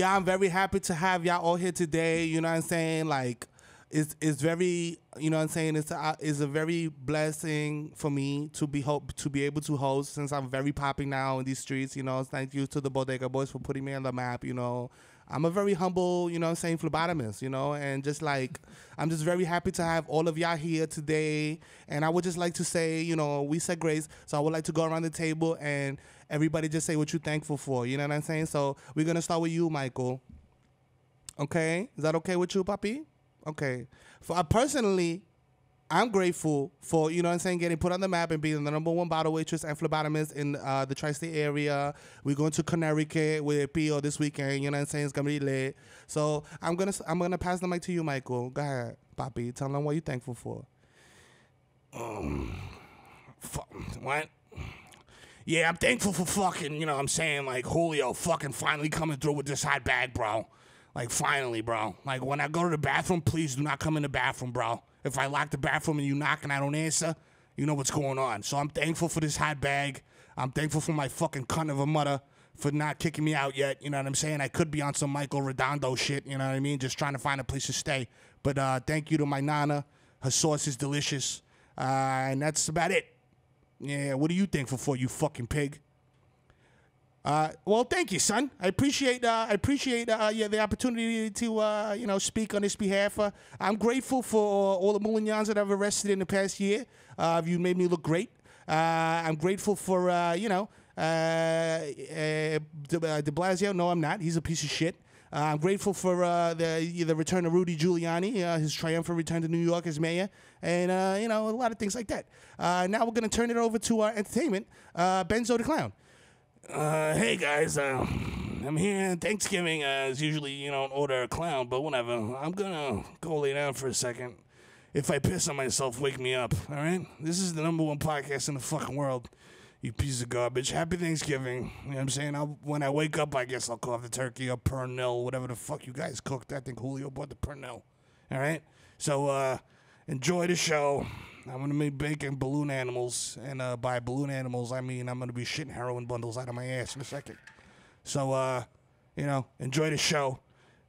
yeah, I'm very happy to have y'all all here today. You know what I'm saying? Like, it's very, you know what I'm saying? It's a very blessing for me to be able to host, since I'm very popping now in these streets. You know, thank you to the Bodega Boys for putting me on the map. You know, I'm a very humble, you know what I'm saying, phlebotomist, you know, and just like, I'm just very happy to have all of y'all here today. And I would just like to say, you know, we said grace, so I would like to go around the table and everybody just say what you're thankful for. You know what I'm saying? So we're going to start with you, Michael. Okay? Is that okay with you, Papi? Okay. Personally, I'm grateful for, you know what I'm saying, getting put on the map and being the #1 bottle waitress and phlebotomist in the tri-state area. We're going to Connecticut with P.O. this weekend. You know what I'm saying? It's going to be lit. So I'm gonna pass the mic to you, Michael. Go ahead, Papi. Tell them what you're thankful for. What? Yeah, I'm thankful for fucking, you know what I'm saying, like Julio fucking finally coming through with this hot bag, bro. Like, finally, bro. Like, when I go to the bathroom, please do not come in the bathroom, bro. If I lock the bathroom and you knock and I don't answer, you know what's going on. So I'm thankful for this hot bag. I'm thankful for my fucking cunt of a mother for not kicking me out yet. You know what I'm saying? I could be on some Michael Redondo shit, you know what I mean? Just trying to find a place to stay. But thank you to my Nana. Her sauce is delicious. And that's about it. Yeah, what are you thankful for, you fucking pig? Well, thank you, son. I appreciate the opportunity to you know, speak on this behalf. I'm grateful for all the Moulignons that I've arrested in the past year. You made me look great. I'm grateful for you know, De Blasio. No, I'm not. He's a piece of shit. I'm grateful for the return of Rudy Giuliani, his triumphant return to New York as mayor, and you know, a lot of things like that. Now we're gonna turn it over to our entertainment, Benzo the Clown. Hey guys, I'm here on Thanksgiving, as usually, you don't order a clown, but whatever. I'm gonna go lay down for a second. If I piss on myself, wake me up, alright? This is the #1 podcast in the fucking world, you piece of garbage. Happy Thanksgiving. You know what I'm saying? When I wake up, I guess I'll call the turkey or pernil, whatever the fuck you guys cooked. I think Julio bought the pernil, alright? So, enjoy the show. I'm going to be baking balloon animals, and by balloon animals, I mean I'm going to be shitting heroin bundles out of my ass in a second. So, you know, enjoy the show.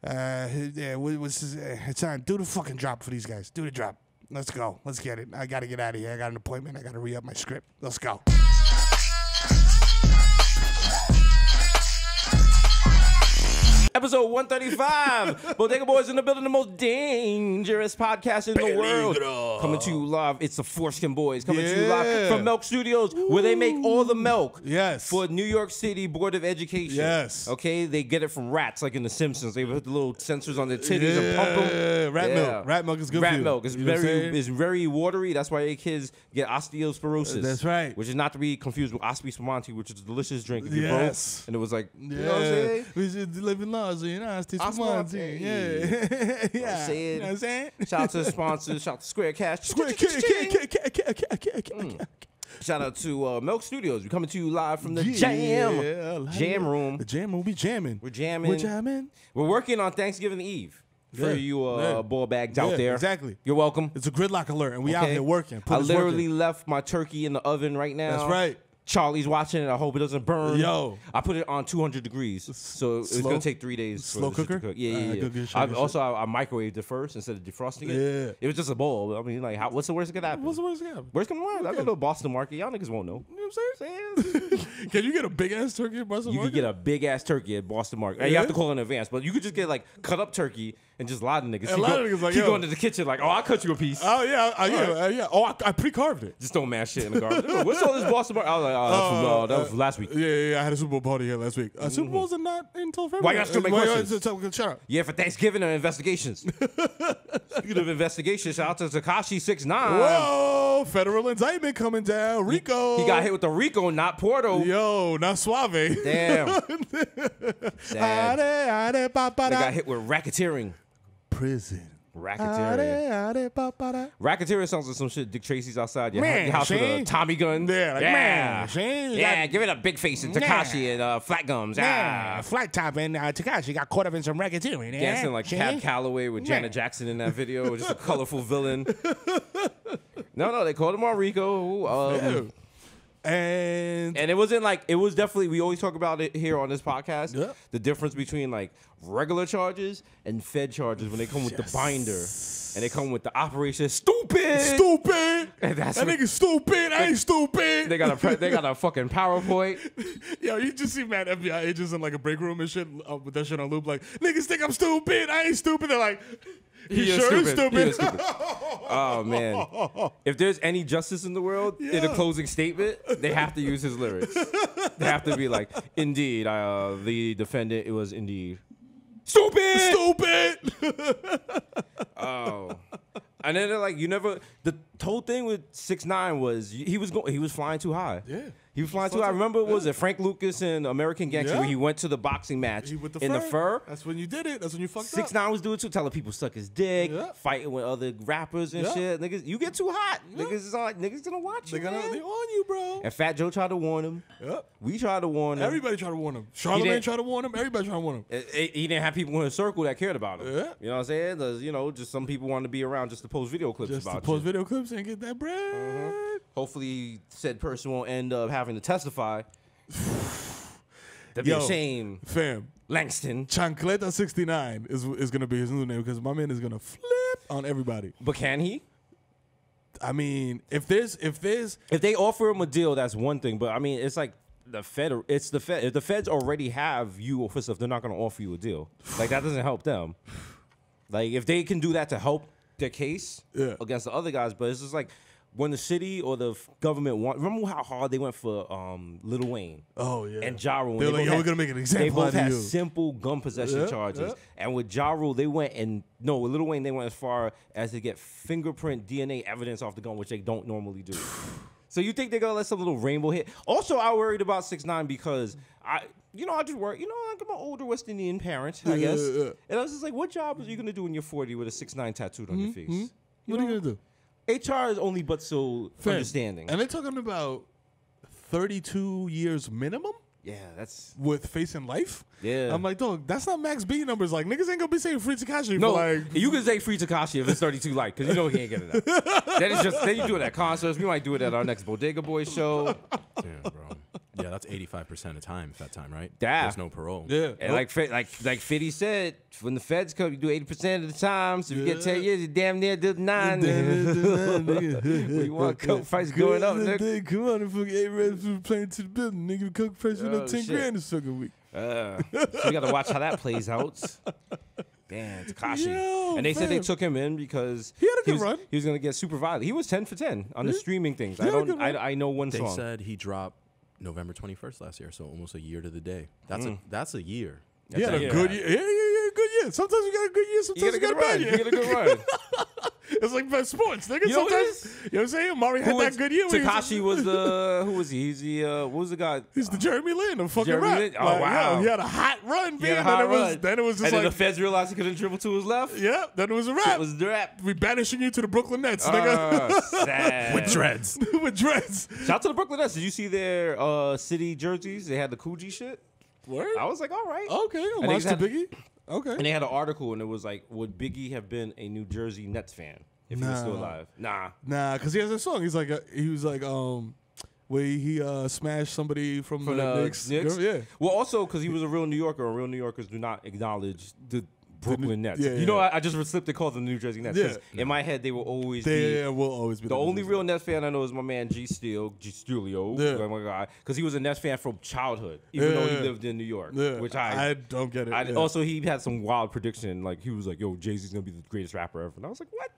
Yeah, it's on. Do the fucking drop for these guys. Do the drop. Let's go. Let's get it. I got to get out of here. I got an appointment. I got to re-up my script. Let's go. Episode 135. Bodega Boys in the building, the most dangerous podcast in the world. Coming to you live. It's the Foreskin Boys coming to you live from Milk Studios, where they make all the milk. Yes. For New York City Board of Education. Yes. Okay, they get it from rats, like in The Simpsons. They put the little sensors on their titties and pump them. Rat milk. Rat milk is good for you. Rat milk is very watery. That's why your kids get osteoporosis. That's right. Which is not to be confused with Ospi Spumante, which is a delicious drink. If you Yes. broke, and it was like, Yeah. you know what I'm saying? We should live in laws, you know. Spumante. Yeah. You know what I'm saying? Shout out to the sponsors. Shout out to Square Cash. Shout out to Milk Studios. We're coming to you live from the Jam Room. The Jam Room. We jamming. We're jamming. We're jamming. We're working on Thanksgiving Eve. For you ball bags out there. Exactly. You're welcome. It's a gridlock alert, and we out here working. I literally left my turkey in the oven right now. That's right. Charlie's watching it. I hope it doesn't burn. Yo. I put it on 200 degrees, so it's going to take 3 days. Slow for cooker? to cook. Yeah. Good I microwaved it first instead of defrosting it. Yeah. It was just a bowl. I mean, like, what's the worst that could happen? What's the worst thing? Worst can happen? I go to a Boston market. Y'all niggas won't know. You know what I'm saying? Can you get a big-ass turkey at Boston market? You could get a big-ass turkey at Boston market. Yeah? You have to call in advance, but you could just get, like, cut-up turkey and just lie to niggas. A lot of niggas like, keep going to the kitchen like, oh, I'll cut you a piece. Oh, yeah. Yeah. Oh, I pre-carved it. Just don't mash shit in the garbage. What's all this Boston market? I was like, oh, that was last week. Yeah. I had a Super Bowl party here last week. Super Bowls are not until February. Why you have to make questions? Shut up. Yeah, for Thanksgiving or investigations. Speaking of investigations, shout out to Tekashi 6ix9ine. Whoa, federal indictment coming down. Rico. He got hit with the Rico, not Porto. Yo, not Suave. Damn. Sad. They got hit with racketeering. Prison. Racketeering. Racketeering sounds like some shit Dick Tracy's outside your house with a Tommy gun. Yeah, like, give it a big face and Tekashi and flat gums. Flat top and Tekashi got caught up in some racketeering. Dancing like Cab Calloway with Janet Jackson in that video. Just a colorful villain. No, they called him on Rico. And it wasn't like, it was definitely, we always talk about it here on this podcast. Yeah. The difference between like regular charges and Fed charges when they come with the binder and they come with the operation stupid. And that nigga stupid. I ain't stupid. They got a fucking PowerPoint. Yo, you just see mad FBI agents in like a break room and shit with that shit on loop. Like, niggas think I'm stupid. I ain't stupid. They're like, he sure is stupid. Oh man! If there's any justice in the world, in a closing statement, they have to use his lyrics. They have to be like, "Indeed, the defendant, it was indeed stupid." Oh, and then they're like, "You never." The whole thing with 6ix9ine was he was flying too high. Yeah. He was flying too high. I remember, was it Frank Lucas in American Gangster where he went to the boxing match in the fur? That's when you did it. That's when you fucked 6ix9ine was doing too, telling people suck his dick, fighting with other rappers and shit. Niggas, you get too hot. Niggas gonna watch you. They on you, bro. And Fat Joe tried to warn him. Yep. We tried to warn him. Everybody tried to warn him. Charlamagne tried to warn him. Everybody tried to warn him. He didn't have people in his circle that cared about him. Yeah. You know what I'm saying? Just some people wanted to be around just to post video clips about Just to post video clips and get that bread. Hopefully, said person won't end up having to testify. That'd be a shame. Fam. Langston. Chancleta 69 is going to be his new name because my man is going to flip on everybody. But can he? I mean, if they offer him a deal, that's one thing. But I mean, it's like it's the Fed. If the Feds already have you for stuff, they're not going to offer you a deal. Like, that doesn't help them. Like, if they can do that to help their case against the other guys, but it's just like, when the city or the government remember how hard they went for Lil Wayne? Oh yeah, and Ja Rule. They're like, we're gonna make an example. They both had simple gun possession charges, and with Ja Rule, with Lil Wayne, they went as far as to get fingerprint DNA evidence off the gun, which they don't normally do. So you think they're gonna let some little rainbow hit? Also, I worried about 6ix9ine because I just worry. I'm an older West Indian parent, I guess, and I was just like, what job are you gonna do when you're 40 with a 6ix9ine tattooed on your face? What are you gonna do? HR is only but so understanding. And they're talking about 32 years minimum? Yeah, that's... With facing life? Yeah. I'm like, dog, that's not max B numbers. Like, niggas ain't gonna be saying free Tekashi for like... You can say free Tekashi if it's 32 light, because you know he ain't getting that. Then you do it at concerts. We might do it at our next Bodega Boys show. Yeah, bro. Yeah, that's 85% of time, that time, right? Yeah. There's no parole. Yeah. And like 50 said, when the Feds come, you do 80% of the time. So if you get 10 years, you damn near did 9. You want coke price going up, nigga? Come on, and fucking 8 reps playing to the building, nigga. Coke price went up 10 grand this fucking week. So you got to watch how that plays out. Damn, Tekashi. And they said they took him in because he had a good run. He was going to get super violent. He was 10 for 10 on the streaming things. I know one song. They said he dropped November 21st last year, so almost a year to the day. That's a year. He had a good year. Yeah, good year. Sometimes you got a good year, sometimes you got a bad year. You get a good run. It's like best sports, nigga. You know what I'm saying? Mari had that good year. Tekashi was the, who was he? He's the, what was the guy? He's the Jeremy Lin of fucking rap. Oh, wow. He had a hot run, man. Then it was just and like. then the Feds realized he couldn't dribble to his left. Yeah, then it was a rap. It was the rap. We banishing you to the Brooklyn Nets, nigga. Sad. With dreads. With dreads. Shout out to the Brooklyn Nets. Did you see their city jerseys? They had the Coogee shit. Word? I was like, all right. Okay, homage to Biggie. Okay. And they had an article, and it was like, would Biggie have been a New Jersey Nets fan if he was still alive? Nah, because he has a song. He was like, where he smashed somebody from the Knicks. Yeah. Well, also because he was a real New Yorker, and real New Yorkers do not acknowledge the Brooklyn Nets. I just slipped to call them the New Jersey Nets. Yeah. In my head, they will always be. They will always be. The only real Nets fan I know is my man G Stelio. Oh my God, because he was a Nets fan from childhood, even though he lived in New York. Which I don't get it. Also, he had some wild prediction. Like he was like, "Yo, Jay-Z's gonna be the greatest rapper ever," and I was like, "What?"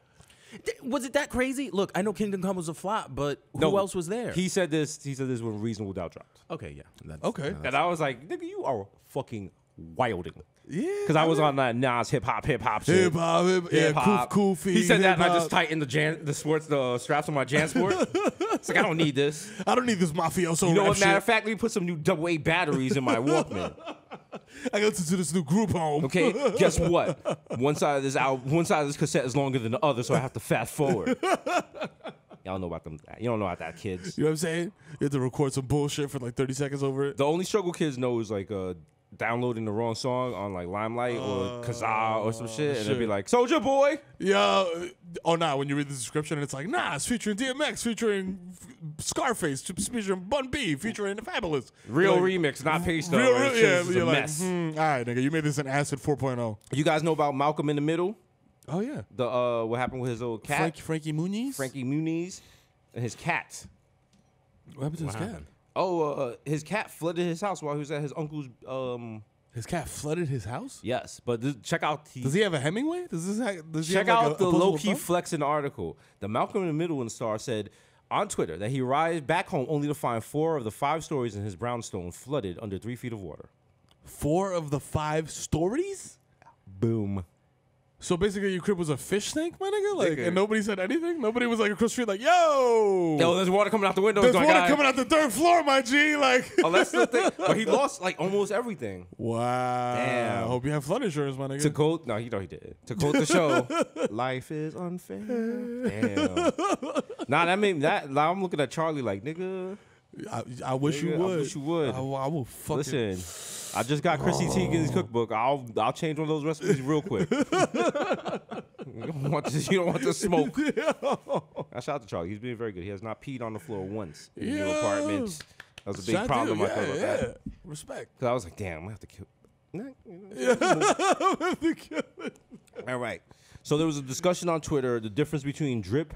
Was it that crazy? Look, I know Kingdom Come was a flop, but who else was there? He said this when Reasonable Doubt dropped. Okay, yeah. Okay. And I was like, nigga, you are fucking wilding. Yeah. Because I was on that Nas hip hop shit. Hip hop. Cool feet. He said that and I just tightened the straps on my JanSport. It's like, I don't need this. I don't need this mafioso. You know what? Matter of fact, let me put some new AA batteries in my Walkman. I got to do this new group home. Okay, guess what? One side of this cassette is longer than the other, so I have to fast forward. Y'all know about them. You don't know about that, kids. You know what I'm saying? You have to record some bullshit for like 30 seconds over it. The only struggle kids know is like downloading the wrong song on like Limelight or Kazaa or some shit, and it'd be like Soulja Boy. When you read the description, it's like, nah, it's featuring DMX, featuring Scarface, featuring Bun B, featuring The Fabulous. Real remix, not paste up. You're like, mess. All right, nigga, you made this an Acid 4.0. You guys know about Malcolm in the Middle? Oh yeah. The what happened with his old cat? Frankie Muniz. Frankie Muniz and his cat. What happened to his cat? His cat flooded his house while he was at his uncle's. His cat flooded his house? Yes, but check out. Does he have a Hemingway? Check out the low-key flexing article. The Malcolm in the Middle and Star said on Twitter that he arrived back home only to find 4 of the 5 stories in his brownstone flooded under 3 feet of water. 4 of the 5 stories? Boom. So basically, your crib was a fish tank, my nigga? Like, and nobody said anything? Nobody was like across the street like, yo! Yo, there's water coming out the window. There's water coming out the 3rd floor, my G. Like, oh, that's the thing. But he lost like almost everything. Wow. Damn. I hope you have flood insurance, my nigga. To quote, no, he did. To quote the show, life is unfair. Damn. Nah, that made that. Now I'm looking at Charlie like, nigga. I wish you would. I wish you would. I will fucking. Listen, I just got Chrissy Teigen's cookbook. I'll change one of those recipes real quick. You don't want the smoke. I shout out to Charlie. He's being very good. He has not peed on the floor once in your apartment. That was a big problem. I thought about that. Respect. Because I was like, damn, I have to kill. All right. So there was a discussion on Twitter, the difference between drip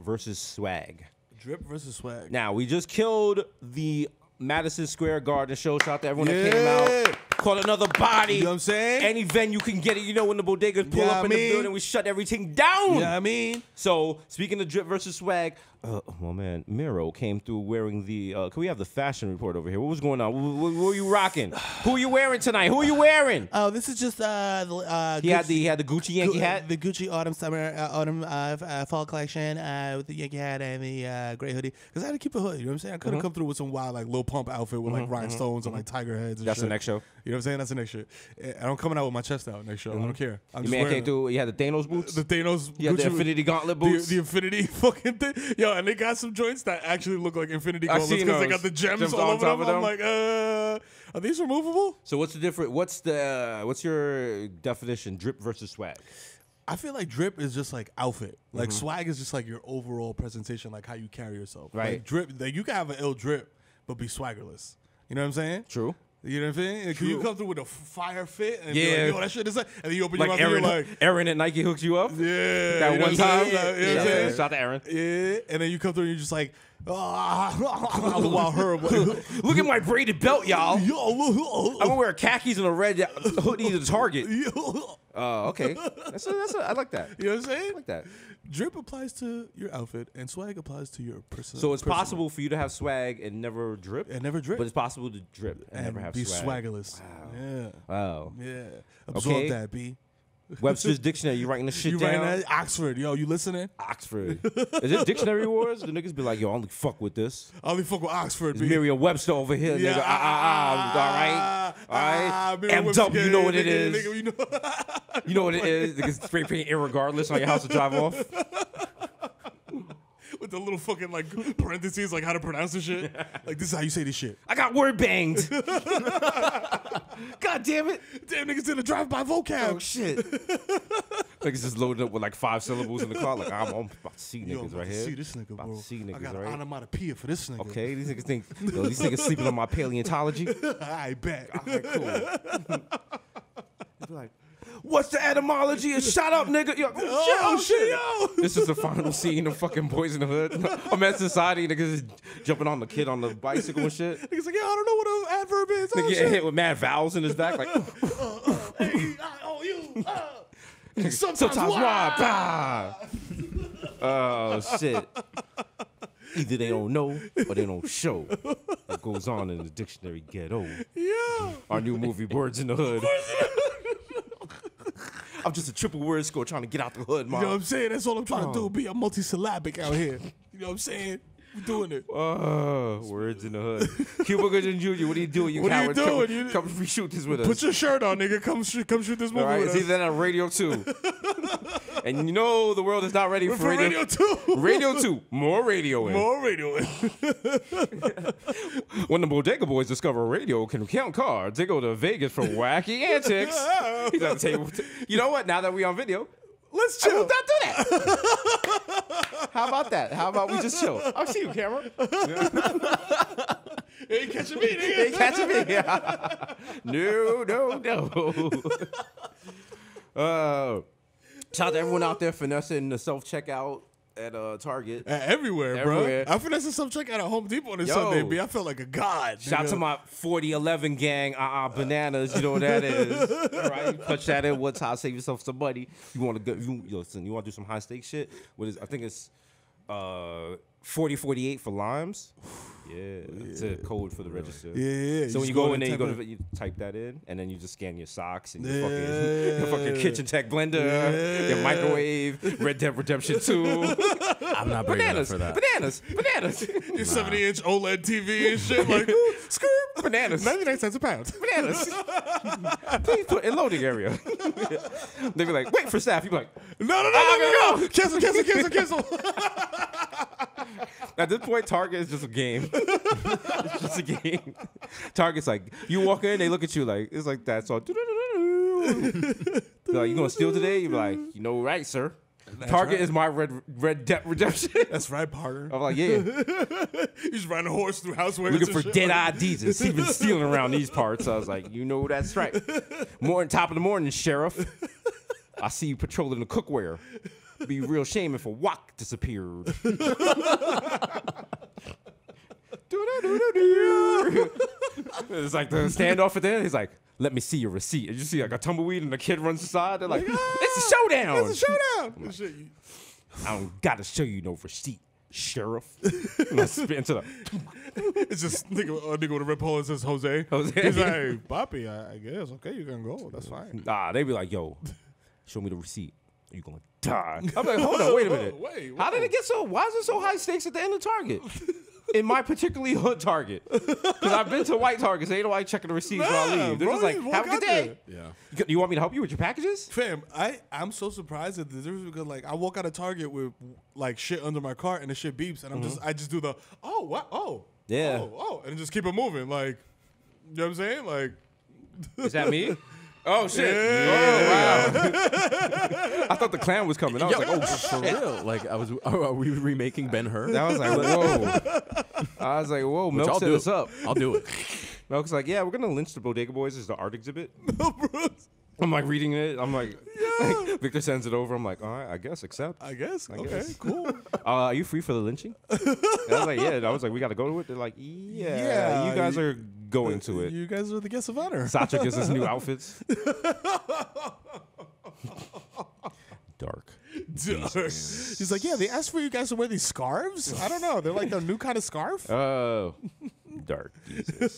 versus swag. Drip versus swag. Now, we just killed the Madison Square Garden show. Shout out to everyone that came out. Called another body. You know what I'm saying? Any venue can get it. You know, when the bodegas pull up in the building, we shut everything down. Yeah, I mean. So, speaking of drip versus swag, man, Mero came through wearing the, can we have the fashion report over here? What was going on? What were you rocking? Who are you wearing tonight? Who are you wearing? Oh, this is just, he had the Gucci Yankee hat? The Gucci autumn fall collection with the Yankee hat and the gray hoodie. Because I had to keep a hood, you know what I'm saying? I couldn't come through with some wild, like, Lil Pump outfit with, like, rhinestones and, like, tiger heads and That's shit. the next show. You know what I'm saying? That's the next shit. And I'm coming out with my chest out next show. I don't care. I'm Your man came through, he had the Thanos boots? The Thanos He had the Infinity Gauntlet boots? The Infinity fucking thing. Yo, and they got some joints that actually look like Infinity Gauntlets because they got the gems all over them. I'm like, are these removable? So what's the difference? What's your definition? Drip versus swag? I feel like drip is just like outfit. Like swag is just like your overall presentation, like how you carry yourself. Right. Like drip, like you can have an ill drip, but be swaggerless. You know what I'm saying? True. You know what I'm saying? Can you come through with a fire fit and be like, yo, that shit is like, and then you open like your mouth Aaron, and you're like, Aaron at Nike hooks you up? Yeah. That one time? You know what I'm saying? Shout out to Aaron. Yeah. And then you come through and you're just like, while her. Look at my braided belt, y'all. I'm Yo, gonna wear khakis and a red hoodie to Target. Okay. I like that. You know what I'm saying? I like that. Drip applies to your outfit, and swag applies to your person. So it's possible for you to have swag and never drip? And never drip. But it's possible to drip and never have be swag. swaggerless. Wow. Yeah. Wow. Yeah. Absorb Okay. that, B. Webster's Dictionary, you writing the shit You down? writing that? Oxford. Yo, you listening? Oxford. Is it Dictionary Wars? The niggas be like, yo, I only fuck with this. I only fuck with Oxford, B. Merriam-Webster over here, Yeah, nigga. All right? M-Dub, you know what it is. Nigga, you know. You know what it is? Niggas spray paint irregardless on your house to drive off. With the little fucking like parentheses, like how to pronounce this shit. Like this is how you say this shit. I got word banged. God damn it. Damn, niggas in a drive-by vocab. Oh, shit. Niggas just loaded up with like 5 syllables in the car. Like, I'm about to see niggas right here. See this nigga, About bro. to see I niggas, got right? an onomatopoeia for this nigga. Okay, these niggas think, yo, these niggas sleeping on my paleontology. I bet. All right, cool. Be like, what's the etymology of shut up, nigga? Yo, oh, shit, yo. This is the final scene of fucking Boys in the Hood. I'm at society, niggas is jumping on the kid on the bicycle and shit. Niggas like, yeah, I don't know what an adverb is. Nigga getting hit with mad vowels in his back, like, Hey, you. sometimes why? Bah. Oh, shit. Either they don't know or they don't show. What goes on in the dictionary ghetto. Yeah. Our new movie, Words in the Hood. I'm just a triple word score trying to get out the hood, man. You know what I'm saying? That's all I'm trying to do. Be a multisyllabic out here. You know what I'm saying? We're doing it. Words in the hood. Cuba Gooding Jr., what are you doing? You What are you coward? doing? Come reshoot this with us. Put your shirt on, nigga. Come shoot this movie All right, with it's us. either that or Radio 2. And you know the world is not ready for Radio 2. Radio 2. More radio in. More radio in. When the Bodega Boys discover radio can count cards, they go to Vegas for wacky antics. He's on the table. You know what? Now that we on video, Let's chill. let's not do that. How about that? How about we just chill? I'll see you, camera. Ain't catching me, nigga. Ain't catching me. No. Shout out to everyone out there finessing the self-checkout at Target. Everywhere, bro. Everywhere. I finessed some check out at Home Depot this Sunday, B. I felt like a god. Shout out to my 4011 gang, bananas. You know what that is. All right, punch that in one time, save yourself some money. You want to go? Listen, you want to do some high stakes shit? What is? I think it's 4048 for limes. Yeah, it's a code for the register. Yeah. So when you go in there, you type that in, and then you just scan your socks and your fucking kitchen tech blender, your microwave, Red Dead Redemption 2. I'm not brave enough for that. Bananas. Your 70-inch OLED TV and shit. Like, skirt. Bananas. 99 cents a pound. Bananas. Please put in loading area. They be like, wait for staff. You be like, No. Cancel. at this point, Target is just a game. It's just a game. Target's like, you walk in, they look at you like, it's like that. So, like, you gonna steal today? You be like, you know, right, sir. Target is my red Debt Redemption. That's right, partner. I'm like, yeah. He's riding a horse through housewares. Looking for dead-eyed Desus. He's been stealing around these parts. I was like, you know, that's right. Top of the morning, Sheriff. I see you patrolling the cookware. Be real shame if a wok disappeared. It's like the standoff at the end. He's like, let me see your receipt. And you see like a tumbleweed and the kid runs aside. They're like, it's a showdown. It's a showdown. I don't got to show you no receipt, Sheriff. And I spit into the... It's just a nigga with a red polo that says Jose. He's like, Papi, I guess. Okay, you can go. That's fine. Nah, they be like, yo, show me the receipt. You're going to die. I'm like, hold on, wait a minute. How did it get so... Why is it so high stakes at the end of Target? In my particularly hood Target. Because I've been to white Targets. They don't like checking the receipts when I leave. They're just like, have a good day. Yeah. You want me to help you with your packages? Fam, I'm so surprised at the difference because like I walk out of Target with like shit under my cart and the shit beeps and I just do the Yeah. and just keep it moving. Like, you know what I'm saying? Like, is that me? Oh shit! Yeah. Oh wow! I thought the clown was coming. I was like, oh For real? Like, are we remaking Ben-Hur? I was like, whoa! Which Milk I'll set do. us up. I'll do it. Milk's like, yeah, we're gonna lynch the Bodega Boys as the art exhibit. I'm like reading it. I'm like, Victor sends it over. I'm like, all right, I guess accept. I guess. Okay, guess. cool. Are you free for the lynching? And I was like, yeah. And I was like, we got to go to it. They're like, yeah, you guys are going to it. You guys are the guests of honor. Sacha gives us new outfits. Dark. He's like, yeah, they asked for you guys to wear these scarves. I don't know. They're like their new kind of scarf. Oh, dark Jesus.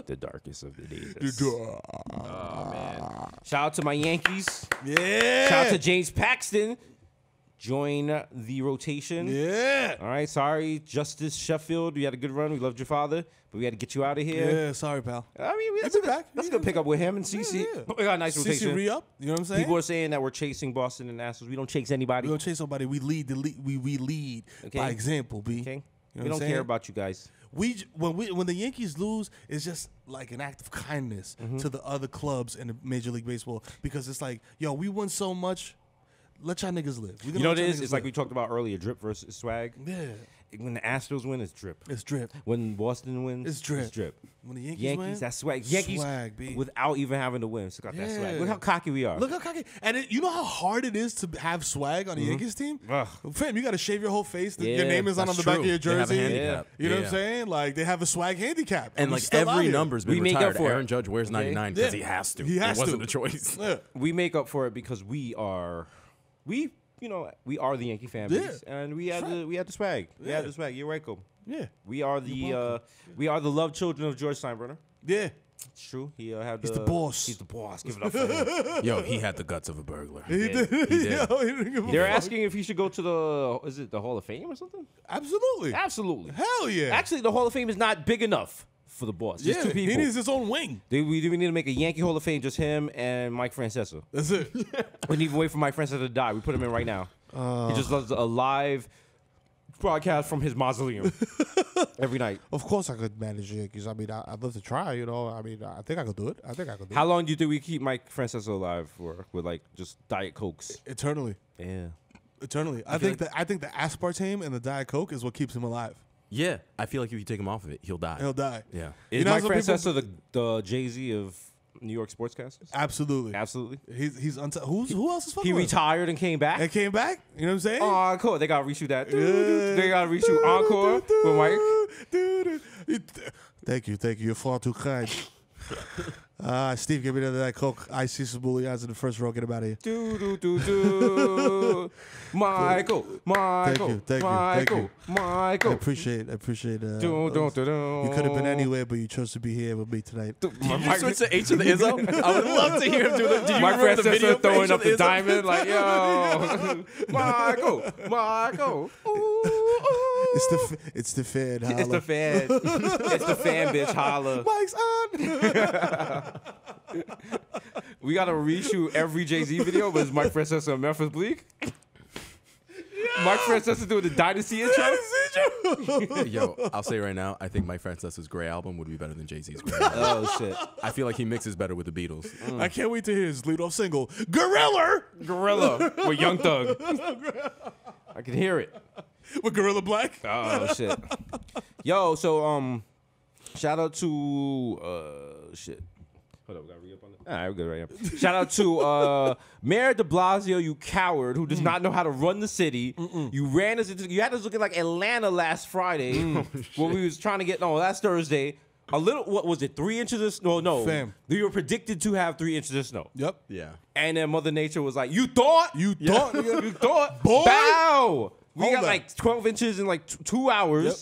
The darkest of the days. Oh, Man. Shout out to my Yankees. Yeah. Shout out to James Paxton. Join the rotation. Yeah. All right. Sorry, Justice Sheffield. We had a good run. We loved your father, but we had to get you out of here. Yeah, sorry, pal. I mean, He'll be back. That's a good pickup with him and CC. Yeah. We got a nice rotation. CC re-up. You know what I'm saying? People are saying that we're chasing Boston and Astros. We don't chase anybody. We don't chase nobody. We lead. We lead by example, B. Okay. You know we what I'm don't care saying? about you guys. When the Yankees lose, it's just like an act of kindness to the other clubs in the Major League Baseball because it's like, yo, we won so much. Let y'all niggas live. You know what it is? It's like we talked about earlier, drip versus swag. Yeah. When the Astros win, it's drip. It's drip. When Boston wins, It's drip. It's drip. When the Yankees win, that's swag. Yankees, swag, B. without even having to win, still got that swag. Yeah. Look how cocky we are. Look how cocky. And you know how hard it is to have swag on a Yankees team? Ugh. Fam, you got to shave your whole face. Yeah, your name is on That's the back of true. your They have a jersey. handicap. You know what Yeah. I'm saying? Like, they have a swag handicap. And we're like still out every here. number's been We make up retired. for it. Aaron Judge wears 99 because Yeah. he has to. He has it wasn't to. a choice. Yeah. We make up for it because we are the Yankee fan base, and we had the swag. We had the swag. You're right, Kobe. Yeah. We are the love children of George Steinbrenner. Yeah. It's true. He's the boss. He's the boss. Give it up for him. Yo, he had the guts of a burglar. He did. He did. Yo, he didn't give a They're fuck. asking if he should go to the Hall of Fame or something? Absolutely. Absolutely. Hell yeah. Actually, the Hall of Fame is not big enough for the boss. Just two people. He needs his own wing. We need to make a Yankee Hall of Fame, just him and Mike Francesa. That's it. We didn't even wait for Mike Francesa to die. We put him in right now. He just does a live broadcast from his mausoleum every night. Of course I could manage the Yankees. I mean, I'd love to try, you know. I mean, I think I could do it. How long do you think we keep Mike Francesa alive for with like just Diet Cokes? Eternally. Yeah. Eternally. I think the aspartame and the Diet Coke is what keeps him alive. Yeah, I feel like if you take him off of it, he'll die. He'll die. Yeah. Is Mike Francesa the Jay-Z of New York sportscasters? Absolutely. He's who else is fucking? He retired and came back. You know what I'm saying? Oh, cool. They gotta reshoot that. They gotta reshoot Encore with Mike. Thank you. You're far too kind. Steve, give me another Diet Coke. I see some bouillons in the first row. Get him out of here. Michael. Thank you. I appreciate. You could have been anywhere, but you chose to be here with me tonight. You switch to H of the Izzo? I would love to hear him do that. Do you Mike remember the video throwing up the diamond like, yo, Michael. It's the fan. Holla. It's the fan. It's the fan, bitch. Holla. Mike's on. We gotta reshoot every Jay-Z video, but it's Mike Francesa and Memphis Bleak. Mike Francesa doing the Dynasty intro. Yo, I'll say right now, I think Mike Francesa's Grey album would be better than Jay-Z's Grey album. Oh shit! I feel like he mixes better with the Beatles. I can't wait to hear his lead-off single, Gorilla with Young Thug. I can hear it with Gorilla Black. Oh shit! Yo, so shout out to shit. Hold up, we gotta re-up on it. All right, we're good right now. Shout out to Mayor de Blasio, you coward who does not know how to run the city. You ran us into, you had us looking like Atlanta last Friday when we was trying to get, last Thursday. A little, what was it, 3 inches of snow? No. Fam. We were predicted to have 3 inches of snow. Yep. Yeah. And then Mother Nature was like, you thought? You thought? Boy. Bow. We Hold got up. like 12 inches in like 2 hours. Yep.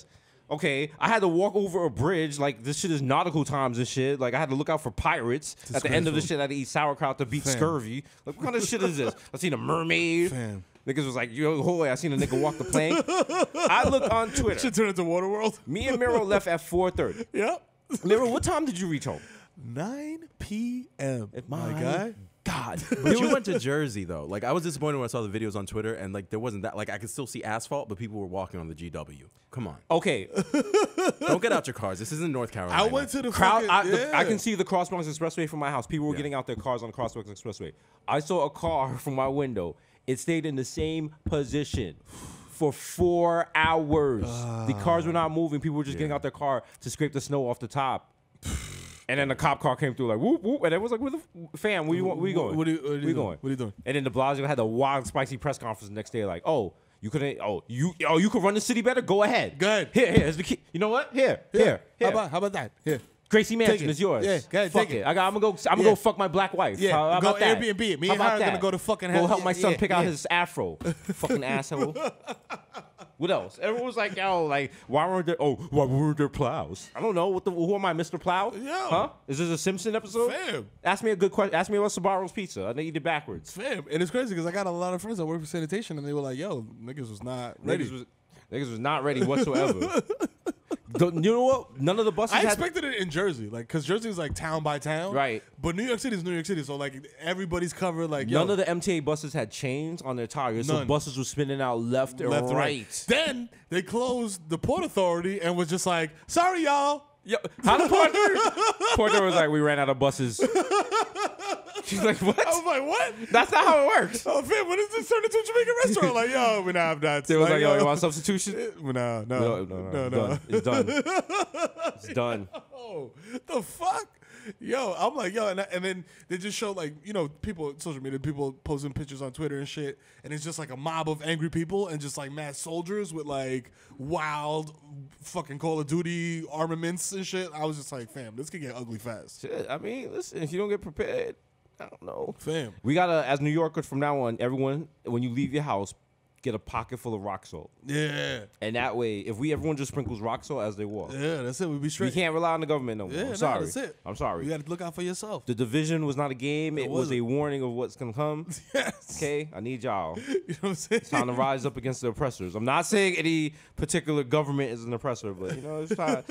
Okay, I had to walk over a bridge. Like, this shit is nautical times and shit. Like, I had to look out for pirates. At the end of the shit, I had to eat sauerkraut to beat scurvy. Like, what kind of shit is this? I seen a mermaid. Fam. Niggas was like, yo, hoy, I seen a nigga walk the plank. I looked on Twitter. Should turn into Waterworld. Me and Mero left at 4:30. Yep. Mero, what time did you reach home? 9 p.m. My guy. God. But you went to Jersey, though. Like, I was disappointed when I saw the videos on Twitter, and, like, there wasn't that. Like, I could still see asphalt, but people were walking on the GW. Come on. Okay. Don't get out your cars. This isn't North Carolina. I went to the Crowd, fucking, I can see the Cross Bronx Expressway from my house. People were getting out their cars on the Cross Bronx Expressway. I saw a car from my window. It stayed in the same position for 4 hours. The cars were not moving. People were just getting out their car to scrape the snow off the top. And then the cop car came through like whoop whoop, and everyone's like, "Where the fam? Where you going? What are you going? What are you doing?" And then De Blasio had a wild, spicy press conference the next day, like, "Oh, you couldn't. You could run the city better. Go ahead. Go ahead. Here's the key. You know what? Here. How about that? Here. Gracie Mansion it. is yours. Yeah, go ahead, fuck take it. it. I'm gonna go fuck my black wife. Yeah, How go about that? Airbnb it. Me How and her about are gonna that? go to fucking Go help my son yeah, pick out yeah. his afro. Fucking asshole. What else? Everyone was like, yo, like, why weren't there plows? I don't know. Who am I, Mr. Plow? Yo. Huh? Is this a Simpson episode? Fam. Ask me a good question. Ask me about Sabaro's Pizza. I think you did backwards. Fam. And it's crazy because I got a lot of friends that work for sanitation, and they were like, yo, niggas was not ready. Niggas was not ready whatsoever. You know what? None of the buses I had... expected it in Jersey, like, because Jersey is like town by town. Right. But New York City is New York City, so, like, everybody's covered, like, None of the MTA buses had chains on their tires, so None. buses were spinning out left and right. Then they closed the Port Authority and was just like, sorry, y'all. Yo, how the Port Authority was like, we ran out of buses. She's like, what? I was like, what? That's not how it works. Oh, fam, when does this turn into a Jamaican restaurant? Like, yo, we not have that. They was like, yo, you want substitution? No. Done. It's done. It's done. Oh, the fuck? Yo, I'm like, yo, and then they just show, like, you know, people, social media, people posting pictures on Twitter and shit, and it's just like a mob of angry people and just like mad soldiers with like wild fucking Call of Duty armaments and shit. I was just like, fam, this could get ugly fast. Shit, I mean, listen, if you don't get prepared, I don't know. Fam. We gotta, as New Yorkers from now on, everyone, when you leave your house, get a pocket full of rock salt. Yeah. And that way, if everyone just sprinkles rock salt as they walk. Yeah, that's it. We be straight. We can't rely on the government no more. Yeah, I'm sorry. that's it. I'm sorry. You got to look out for yourself. The division was not a game. It was a warning of what's going to come. Yes. Okay? I need y'all. You know what I'm saying? It's time to rise up against the oppressors. I'm not saying any particular government is an oppressor, but, it's time.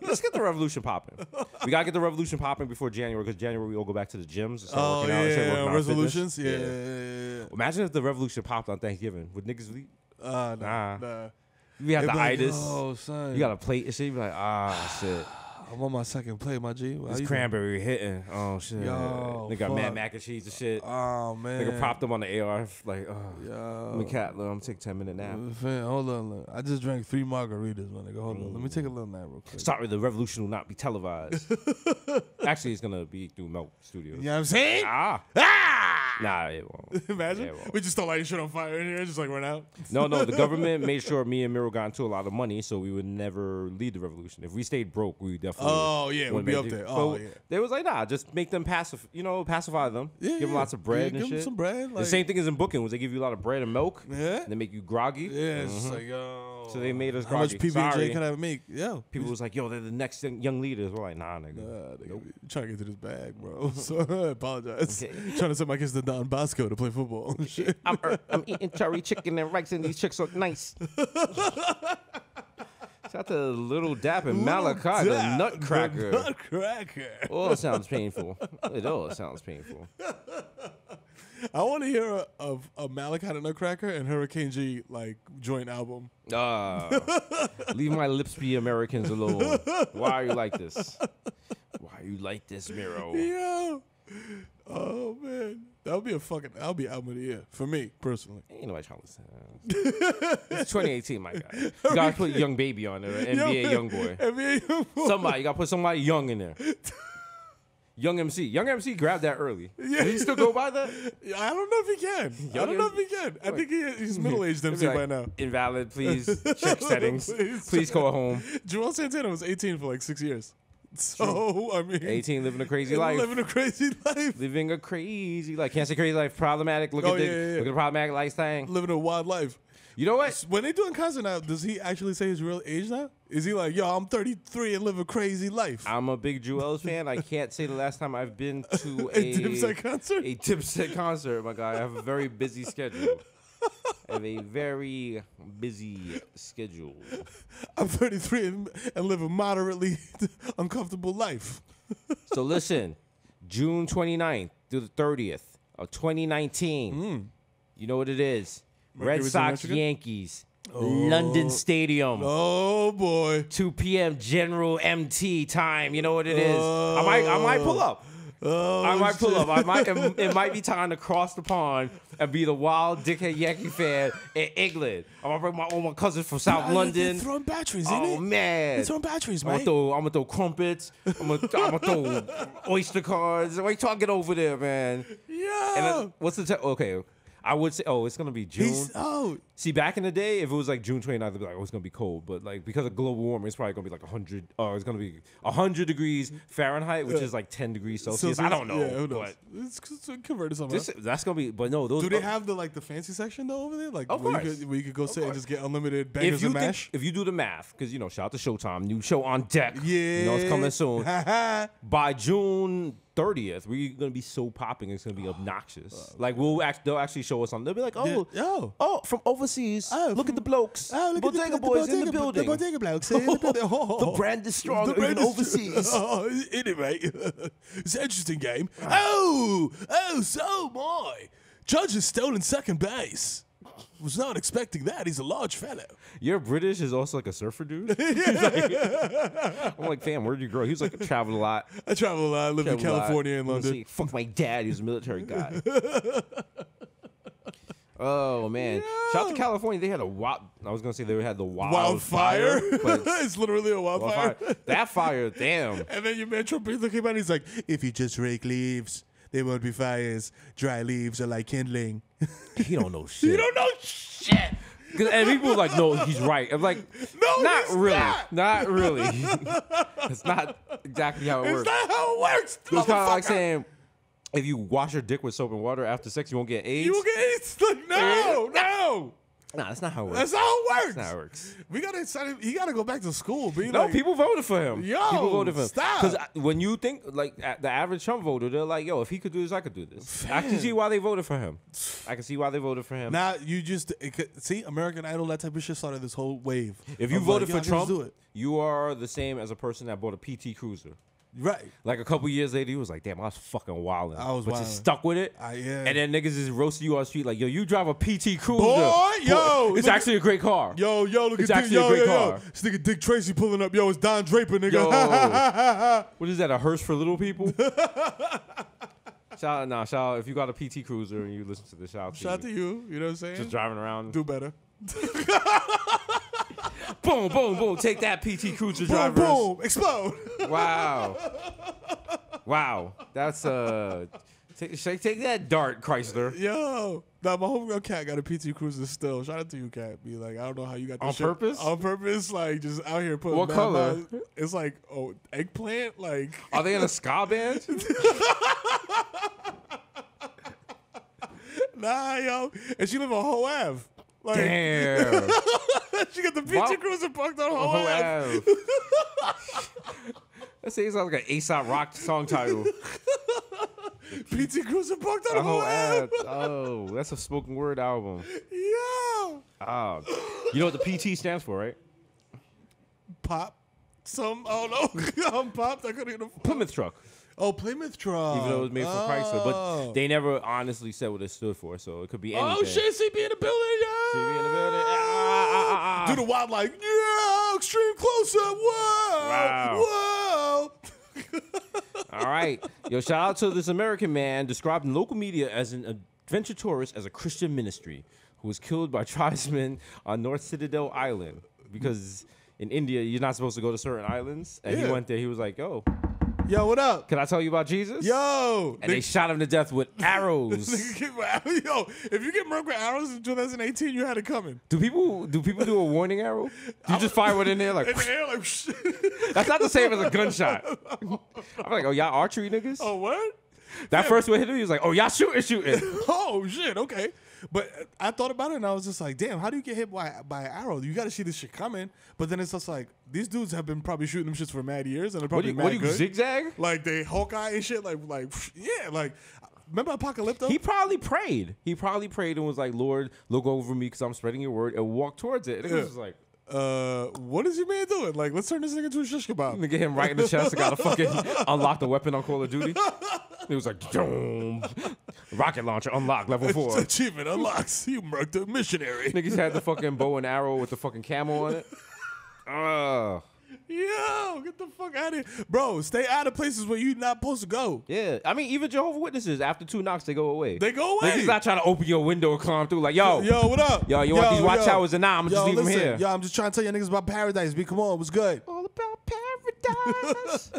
Let's get the revolution popping. We got to get the revolution popping before January, because January we all go back to the gyms and start working out and start working on our resolutions. fitness. Yeah. Imagine if the revolution popped on Thanksgiving. Would niggas leave? Nah. We have the Like, itis. oh, son. You got a plate and shit. You be like, shit. I'm on my second plate, my G. This cranberry hitting. Oh, shit. Yo, They got fuck. mad mac and cheese and shit. Oh, man. Nigga propped them on the AR. Like, Yo. I'm a cat. Look, I'm take 10-minute nap. Man, hold on. Look. I just drank 3 margaritas, my nigga. Hold on. Let me take a little nap real quick. Sorry, the revolution will not be televised. Actually, it's going to be through Milk Studios. You know what I'm saying? Ah! Nah, it won't. Imagine. Yeah, it won't. We just don't light shit on fire in here, just like run out. No, the government made sure me and Mero got into a lot of money, so we would never lead the revolution. If we stayed broke, we definitely we'd be up there. So they was like, nah, just make them pacify them. Give them lots of bread and give shit. them some bread. The same thing as in booking, was they give you a lot of bread and milk. Yeah. And they make you groggy. Yeah, it's just like, yo. So they made us How much groggy. PB&J Sorry. can I make? Yo. People was like, yo, they're the next young leaders. We're like, nah, nigga. Nope. Trying to get to this bag, bro. So I apologize. Okay. Trying to send my kids to Don Bosco to play football. Shit. I'm eating cherry chicken and rice, and these chicks look nice. Shout out to Little Dap and Malachi, the Nutcracker. The Nutcracker. Oh, it sounds painful. It all sounds painful. I want to hear a Malachi the Nutcracker and Hurricane G like joint album. Leave my lips be Americans alone. Why are you like this? Why are you like this, Mero? Yeah. Oh man, that would be album of the year for me personally. Ain't nobody trying to listen. It's 2018, my guy. You gotta put Young Baby on there, NBA Young Boy. NBA Young Boy. Somebody, you gotta put somebody young in there. Young MC grabbed that early. Yeah. Does he still go by that? I don't know if he can. I think he's middle-aged MC Like, by now. Invalid, please check settings. Please go home. Joel Santana was 18 for like 6 years. So, I mean. 18, living a crazy life. Living a crazy life. Living a crazy life. Can't say crazy life. Problematic. Look at the problematic life thing. Living a wild life. You know what? When they doing concert now, does he actually say his real age now? Is he like, yo, I'm 33 and live a crazy life? I'm a big Joel's fan. I can't say the last time I've been to a Dipset concert? A Dipset concert, my guy. I have a very busy schedule. I have a very busy schedule. I'm 33 and live a moderately uncomfortable life. So listen, June 29th through the 30th of 2019. You know what it is. Red Sox, Yankees, London Stadium. Oh boy. 2 p.m. General MT time. You know what it is. I might pull up. I might pull up. It might be time to cross the pond and be the wild dickhead Yankee fan in England. I'm gonna bring all my cousins from South London. They're throwing batteries, ain't Oh it? man, They're throwing batteries, man. I'm gonna throw crumpets. I'm gonna throw oyster cards. Wait till I get over there, man. Yeah. And then, what's the okay? I would say, it's gonna be June. See, back in the day, if it was like June 29th, I'd be like, it's gonna be cold. But like because of global warming, it's probably gonna be like 100. It's gonna be 100 degrees Fahrenheit, which is like 10 degrees Celsius. I don't know. Yeah, who knows? But It's converted somehow. that's gonna be. But no, those. Do they have the fancy section though over there? Like Of where course. you could go sit and course. just get unlimited bangers and mash? If you do the math, because shout out to Showtime, new show on deck. Yeah. It's coming soon. By June 30th, we're gonna be so popping, it's gonna be obnoxious. Like they'll actually show us something. They'll be like, from overseas. Look at the blokes. Bodega Boys in the building. The Bodega blokes in the building. The brand is strong even overseas. Anyway, it's an interesting game. So my Judge has stolen second base. Was not expecting that. He's a large fellow. You're British is also like a surfer dude. I'm like, fam, where'd you grow? He was like, I traveled a lot. I travel a lot. I lived in California and London. Fuck my dad. He was a military guy. Oh man! Shout out to California. They had I was gonna say they had the wildfire. But It's literally a wildfire. That fire, damn. And then your man Trump came out and he's like, if you just rake leaves, there won't be fires. Dry leaves are like kindling. He don't know shit. You don't know shit. And people were like, no, he's right. I'm like, No, not he's really. not. Not really. It's not exactly how it works. It's not how it works. It's kind of like motherfucker. saying, if you wash your dick with soap and water after sex, you won't get AIDS. You will get AIDS. No. Nah, that's not how it works. That's not how it works. That's not how it works. He gotta go back to school. No, people voted for him. Yo, people voted for him. stop. Because when you think like the average Trump voter, they're like, yo, if he could do this, I could do this. I can see why they voted for him. Now you just see American Idol, that type of shit started this whole wave. If you of voted like, for yo, I can just Trump, do it. you are the same as a person that bought a PT Cruiser. Right. Like a couple years later, he was like, damn, I was fucking wildin'. I was but wildin'. you stuck with it. Yeah. And then niggas just roasting you on the street like, yo, you drive a PT Cruiser. Boy, yo, it's actually a great car. Yo, look It's at actually a great car. This nigga Dick Tracy pulling up. Yo, it's Don Draper, nigga. Yo. What is that, a hearse for little people? Shout out if you got a PT Cruiser and you listen to this, shout out to you. You know what I'm saying? Just driving around. Do better. Boom, boom, boom. Take that, PT Cruiser Boom, drivers. boom, explode. Wow. That's take that dart, Chrysler. Yo, nah, my homegirl Cat got a PT Cruiser still. Shout out to you, Cat. Be like, I don't know how you got this On shit. purpose? On purpose, like just out here putting. What color? It's like eggplant. Like, Are they in a ska band? nah, yo, and she live on Ho Ave. Like, Damn. she got the PT Cruiser parked on Ho Ave. That sounds like an Aesop Rock song title. PT Cruiser parked on Ho Ave. Oh, that's a spoken word album. Yo, You know what the PT stands for, right? pop. I don't know. I'm popped. I couldn't even. Plymouth truck. Oh, Plymouth truck. Even though it was made from Chrysler, but they never honestly said what it stood for, so it could be anything. Oh shit, CB in the building, yeah. CB in the building. Do the wild like, yeah, extreme close up. Whoa. Wow. Whoa. All right. Yo, shout out to this American man described in local media as an adventure tourist as a Christian ministry who was killed by tribesmen on North Citadel Island. Because in India, you're not supposed to go to certain islands. And he went there. He was like, yo, what up? can I tell you about Jesus? Yo. And they shot him to death with arrows. Yo, if you get murked with arrows in 2018, you had it coming. Do people do a warning arrow? You just fire one in there like, In the air, like, shit. that's not the same as a gunshot. I'm like, oh, y'all archery niggas? Oh, what? That first one hit him, he was like, oh, y'all shooting. Oh, shit, okay. But I thought about it, and I was just like, damn, how do you get hit by an arrow? You got to see this shit coming. But then it's just like, these dudes have been probably shooting them shits for mad years, and they're probably What do you good. zigzag? Like, they Hawkeye and shit, like, yeah, like, remember Apocalypto? He probably prayed. He probably prayed and was like, Lord, look over me because I'm spreading your word, and walked towards it. And it was just like, what is your man doing? Like, let's turn this nigga into a shish kebab. I'm gonna get him right in the chest. I gotta fucking unlock the weapon on Call of Duty. He was like, Doom. Rocket launcher unlocked, level 4. Achievement unlocks. You murked a missionary. Niggas had the fucking bow and arrow with the fucking camel on it. Yo, get the fuck out of here. Bro, stay out of places where you're not supposed to go. Yeah, I mean, even Jehovah's Witnesses, after 2 knocks, they go away. They go away. Niggas not trying to open your window or climb through like, yo, what up? Yo, you want these watch towers? And nah, I'm just leave them listen, here. Yo, I'm just trying to tell you niggas about paradise. Come on, what's good? All about paradise.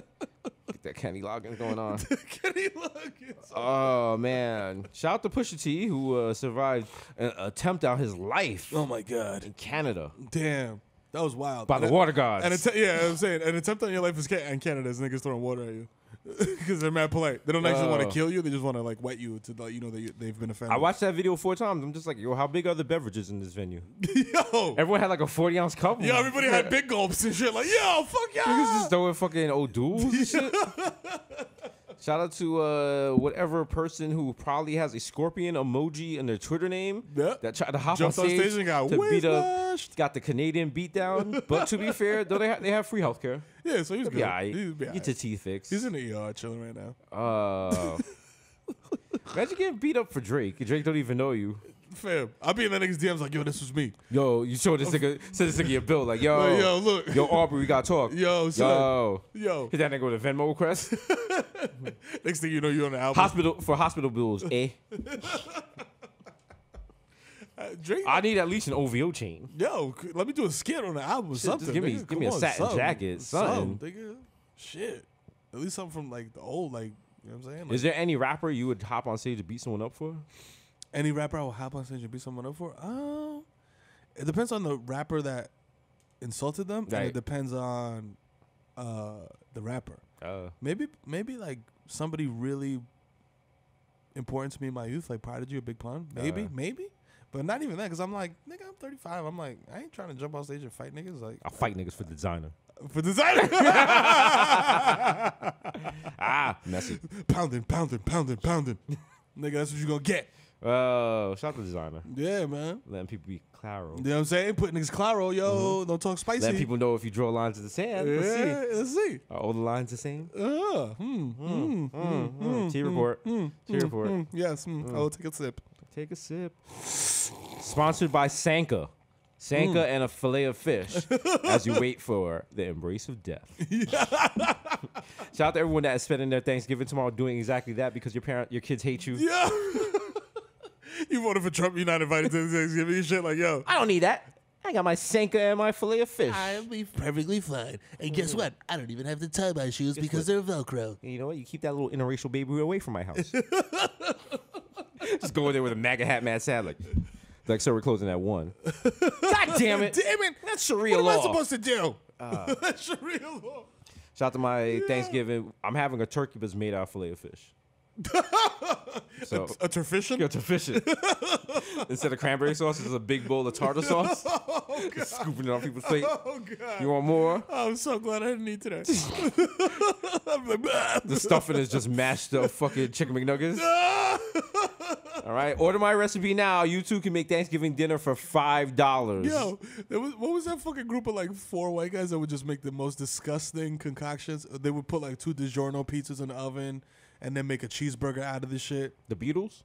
Get that Kenny Loggins going on. Kenny Loggins. Oh, man. Shout out to Pusha T, who survived an attempt out his life. Oh, my God. In Canada. Damn. That was wild. By the water gods. And I'm saying, an attempt on your life in Canada is niggas throwing water at you. Because they're mad polite. They don't actually want to kill you. They just want to, like, wet you to let you know that they've been offended. I watched that video 4 times. I'm just like, yo, how big are the beverages in this venue? Yo. Everyone had like a 40-ounce cup. Yo, everybody had big gulps and shit. Like, yo, fuck y'all. Niggas just throwing fucking O'Doul's and shit. Shout out to whatever person who probably has a scorpion emoji in their Twitter name that tried to hop on stage and got to beat up, got the Canadian beatdown. But to be fair, though they have free healthcare. Yeah, so he's good. Yeah, He's get your teeth fixed. He's in the ER chilling right now. Imagine getting beat up for Drake. Drake don't even know you. Fam, I'll be in that nigga's DMs like, yo, this was me. Yo, you show this nigga, send this nigga your bill. Like, yo, look. Yo, Aubrey, we gotta talk. Yo, son. Yo. Hit that nigga with a Venmo crest. Next thing you know, you're on the album. Hospital bills, eh? Drake, I need at least an OVO chain. Yo, let me do a skit on the album or something. Just give me a satin jacket, something. Nigga. Shit. At least something from like the old, like, you know what I'm saying? Like, Is there any rapper you would hop on stage to beat someone up for? any rapper I will hop on stage and beat someone up for? It depends on the rapper that insulted them, and it depends on the rapper. Maybe like somebody really important to me in my youth, like Prodigy or Big Pun. Maybe. But not even that, because I'm like, nigga, I'm 35. I'm like, I ain't trying to jump on stage and fight niggas. Like, I fight niggas for designer. For designer. Messy. Pounding. Nigga, that's what you gonna get. Shout out to designer. Yeah, man. Letting people be claro. You know what I'm saying? Putting niggas claro, yo. Don't talk spicy. Letting people know if you draw lines in the sand. Yeah, let's see. Are all the lines the same? T report. Yes. I will take a sip. Take a sip. Sponsored by Sanka. Sanka and a fillet of fish as you wait for the embrace of death. Shout out to everyone that is spending their Thanksgiving tomorrow doing exactly that because your kids hate you. Yeah. You voted for Trump, you're not invited to the Thanksgiving and shit. Like, yo. I don't need that. I got my Sanka and my fillet of fish. I'll be perfectly fine. And guess what? I don't even have to tie my shoes because they're Velcro. And you know what? You keep that little interracial baby away from my house. Just go in there with a MAGA hat, mad sad, like, sir, we're closing at 1. God damn it. Damn it. That's Sharia law. What am I supposed to do? That's Sharia law. Shout out to my Thanksgiving. I'm having a turkey that's made out of fillet of fish. So A turfishin? Yo, turfishin. Instead of cranberry sauce, it's a big bowl of tartar sauce. Oh, God. Scooping it on people's plate. Oh, God. You want more? I'm so glad I didn't eat today. I'm like, The stuffing is just mashed up fucking chicken McNuggets. All right, order my recipe now. You too can make Thanksgiving dinner for $5. Yo, what was that fucking group of like 4 white guys that would just make the most disgusting concoctions? They would put like 2 DiGiorno pizzas in the oven and then make a cheeseburger out of this shit. The Beatles?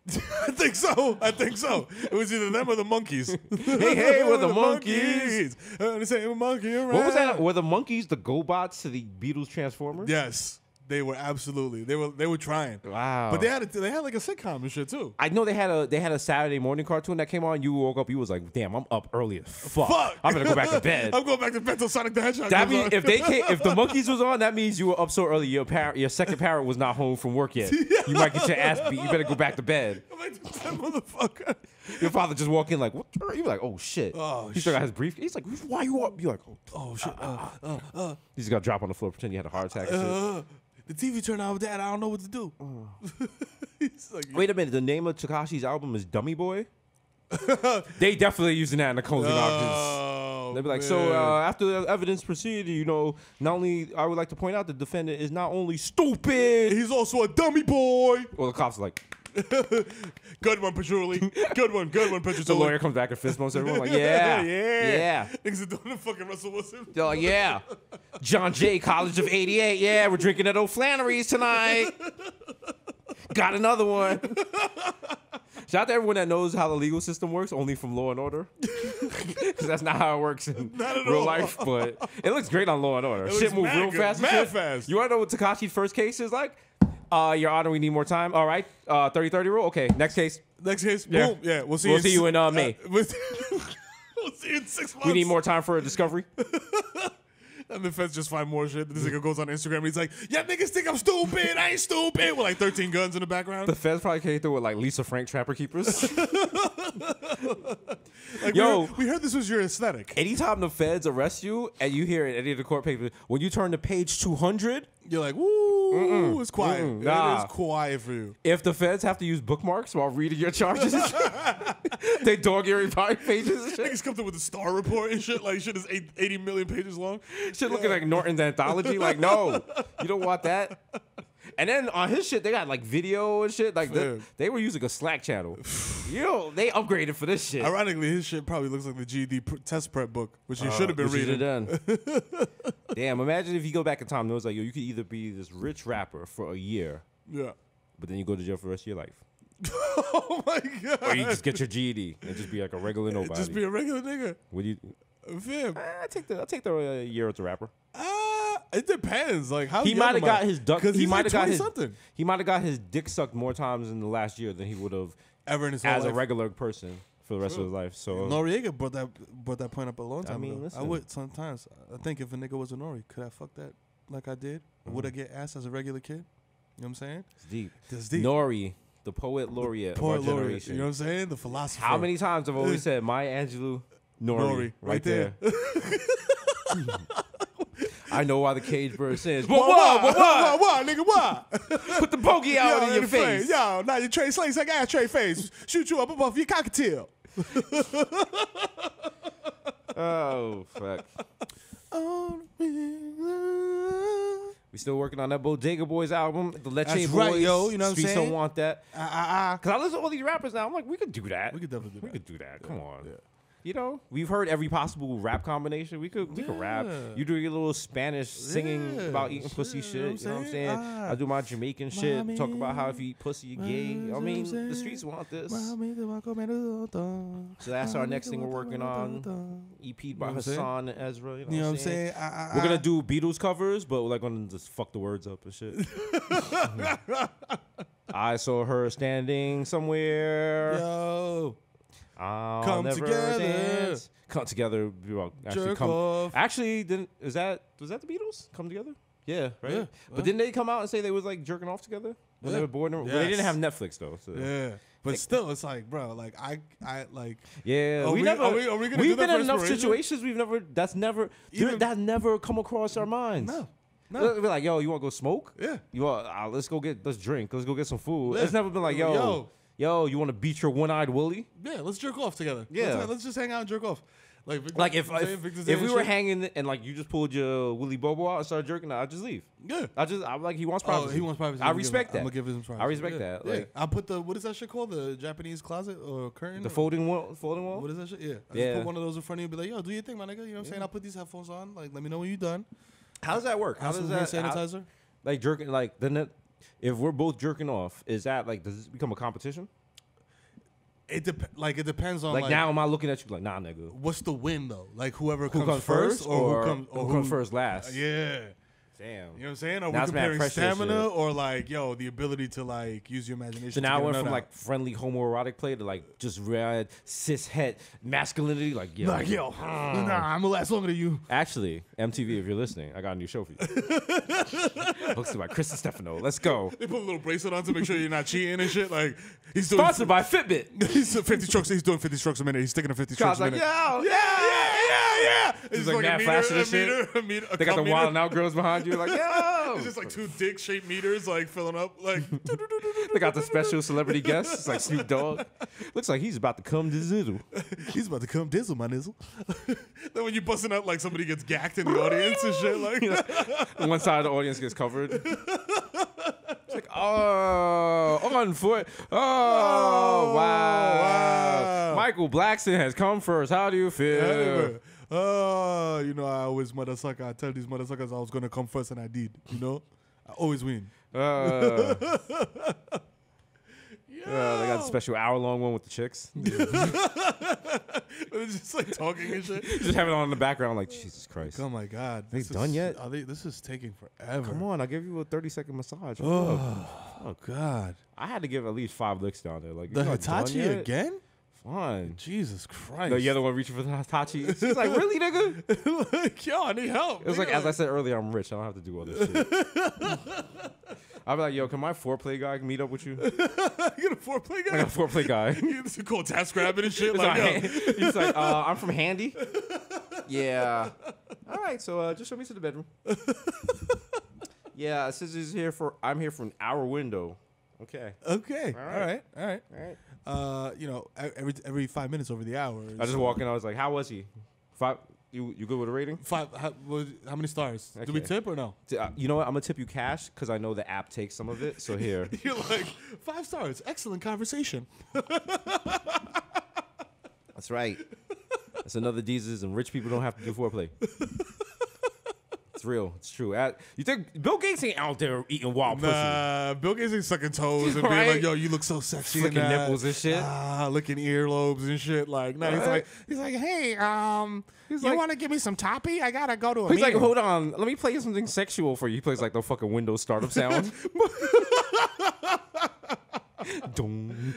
I think so. It was either them or the Monkeys. Hey, we're the Monkeys. They say monkey around. What was that? Were the Monkeys the GoBots to the Beatles Transformers? Yes. They were absolutely. They were trying. Wow. But they had like a sitcom and shit too. I know they had a Saturday morning cartoon that came on. You woke up, you was like, damn, I'm up early as fuck. I'm gonna go back to bed. I'm going back to bed till Sonic the Hedgehog. That means if the Monkeys was on, that means you were up so early. Your second parent was not home from work yet. You might get your ass beat. You better go back to bed. I'm like, that motherfucker. Your father just walk in like, what? You're like, oh shit. Oh, he still got his brief. He's like, why you up? You're like, Oh shit. he just got dropped on the floor, pretend he had a heart attack. And shit. The TV turned on with that. I don't know what to do. He's like, Wait a minute. The name of Tekashi's album is Dummy Boy. They definitely using that in the closing arguments. They'll be like, so after the evidence proceeded, not only I would like to point out the defendant is not only stupid, he's also a dummy boy. Well, the cops are like, Good one, Patchouli. Good one, Patchouli. the lawyer comes back and fist bumps everyone like, yeah. Niggas are doing the fucking Russell Wilson. They're like, yeah. John Jay, College of 88. Yeah, we're drinking at O'Flannery's tonight. Got another one. Shout out to everyone that knows how the legal system works, only from Law and Order. Because that's not how it works in real life. But it looks great on Law and Order. Shit move real fast. Mad fast. You want to know what Tekashi's first case is like? Your Honor, we need more time. All right. 30-30 rule. Okay. Next case. Yeah. Boom. Yeah. We'll see you in May. We'll see you in 6 months. We need more time for a discovery. And the feds just find more shit. This nigga goes on Instagram and he's like, yeah, niggas think I'm stupid. I ain't stupid. With like 13 guns in the background. The feds probably came through with like Lisa Frank Trapper Keepers. Like, Yo, we heard this was your aesthetic. Anytime the feds arrest you and you hear it in any of the court papers, when you turn to page 200, you're like, woo, it's quiet. Nah. It is quiet for you. If the feds have to use bookmarks while reading your charges, they dog earing pages and shit. Niggas come through with a star report and shit. Like, shit is 80 million pages long. Shit looking like Norton's anthology. Like, no, you don't want that. And then on his shit, they got like video and shit. Like they were using a Slack channel. They upgraded for this shit. Ironically, his shit probably looks like the GED test prep book, which he should have been reading. Done. Damn, imagine if you go back in time and it was like, yo, you could either be this rich rapper for a year, yeah, but then you go to jail for the rest of your life. Oh my god! Or you just get your GED and just be like a regular nobody. Just be a regular nigga. Would you? Fam. I take the year as a rapper. It depends. Like how he might have got his duck. He might have got his something. He might have got his dick sucked more times in the last year than he would have ever in his whole life. As a regular person for the rest of his life. So Noriega brought that point up a long time ago. Listen. I would sometimes. I think if a nigga was a Nori, could I fuck that like I did? Would I get ass as a regular kid? You know what I'm saying? It's deep. It's deep. Nori, the poet laureate of our generation. You know what I'm saying? The philosopher. How many times I've always said Maya Angelou, Nori right there. I know why the cage bird sings. What, nigga, what? Put the bogey out in your face. Yo, now you Trey Slay's like ass Trey face. Shoot you up above your cockatiel. Oh, fuck. We still working on that Bodega Boys album, the Leche That's Boys. right, yo. You know what I'm Streets saying? don't want that. Because I listen to all these rappers now. I'm like, we could do that. We could definitely do that. We could do that. Come on. Yeah. You know, we've heard every possible rap combination. We could rap. You do your little Spanish singing about eating pussy shit. You know what I'm saying? I do my Jamaican shit. Talk about how if you eat pussy, you're gay. I mean, the streets want this. So that's our next thing we're working on. EP'd by Hasan and Ezra. You know what I'm saying? We're gonna do Beatles covers, but we're like gonna just fuck the words up and shit. I saw her standing somewhere. Yo. I'll Come never together. dance. Come together. Well, actually, Jerk off. Actually, was that the Beatles? Come together? Yeah, right. Yeah. But didn't they come out and say they was like jerking off together when they were born? Well, they didn't have Netflix though. So. Yeah. But still, it's like, bro, like I like. Yeah, Are we gonna we've do been that in for enough inspiration? situations. That's never come across our minds. No. We're like, yo, you want to go smoke? Yeah. You want? Let's drink. Let's go get some food. Yeah. It's never been like, yo, you want to beat your one-eyed Willie? Yeah, let's jerk off together. Yeah. Let's just hang out and jerk off. Like if we were hanging and like you just pulled your Willie Bobo out and started jerking, I'd just leave. Yeah. I'm like, he wants privacy. He wants privacy. I respect that. I'm gonna give him privacy. I respect that. Yeah. Like, I put what is that shit called? The Japanese closet or curtain? the folding wall. What is that shit? Yeah. I just put one of those in front of you and be like, yo, do your thing, my nigga. You know what I'm saying? I'll put these headphones on. Like, let me know when you're done. How does that work? How does that sanitizer? Like jerking, like then if we're both jerking off, is that like, does this become a competition? It depends on like now am I looking at you like, nah, nigga? What's the win though? Like who comes first or who comes first last? Yeah. Damn. You know what I'm saying? Are Now we it's mad comparing pressure stamina shit. or like, yo, the ability to like use your imagination? So now I to get went a from nut like friendly homoerotic play to like just rad cis het masculinity. Like, yo, nah, I'm gonna last longer than you. Actually, MTV, if you're listening, I got a new show for you. Hosted by Chris and Stefano. Let's go. They put a little bracelet on to make sure you're not cheating and shit. Like he's doing Sponsored by Fitbit. He's 50 strokes. He's doing 50 strokes a minute. He's sticking to 50 strokes God's a like, minute. yeah. It's like mad flashing and shit. They got the wild and out girls behind you. Like, yo. It's just like two dick-shaped meters like filling up. Like they got the special celebrity guests. It's like Snoop Dogg. Looks like he's about to come dizzle. He's about to come dizzle, my nizzle. Then when you're busting up, like somebody gets gacked in the audience and shit. Like one side of the audience gets covered. It's like, on foot. Oh, wow. Michael Blackson has come first. How do you feel? You know, I always motherfucker. I tell these motherfuckers I was gonna come first, and I did. You know, I always win. They got the special hour-long one with the chicks. It's just like talking and shit. Just have it on in the background, like, Jesus Christ. Oh my God, They done yet? This is taking forever. Come on, I'll give you a 30-second massage. Oh God, I had to give at least 5 licks down there. Like, the you not done Hitachi yet? again? Fine. Jesus Christ. No, you're the one reaching for the Hitachi. She's like, really, nigga? Like, yo, I need help. It was like, as I said earlier, I'm rich. I don't have to do all this shit. I'll be like, yo, can my foreplay guy meet up with you? You get a foreplay guy? I got a foreplay guy. You call task grabbing and shit. He's Like, yo. He's like, I'm from Handy. Yeah. All right, so just show me to the bedroom. Yeah, it says I'm here for an hour window. Okay. Okay. All right. You know, every 5 minutes over the hour. I just walk in. I was like, how was he? 5. You good with a rating? 5. How many stars? Do we Okay. tip or no? You know what? I'm gonna tip you cash because I know the app takes some of it. So here. You're like 5 stars. Excellent conversation. That's right. That's another Desus, and rich people don't have to do foreplay. It's real. It's true. You think Bill Gates ain't out there eating wild pussy? Bill Gates ain't sucking toes and being Right? like, yo, you look so sexy. Flicking and nipples and shit. Licking earlobes and shit. Like, no, he's like, hey, you like- want to give me some toppy? I gotta go to a He's like, meeting. hold on, let me play you something sexual for you. He plays like the fucking Windows startup sound. Dong.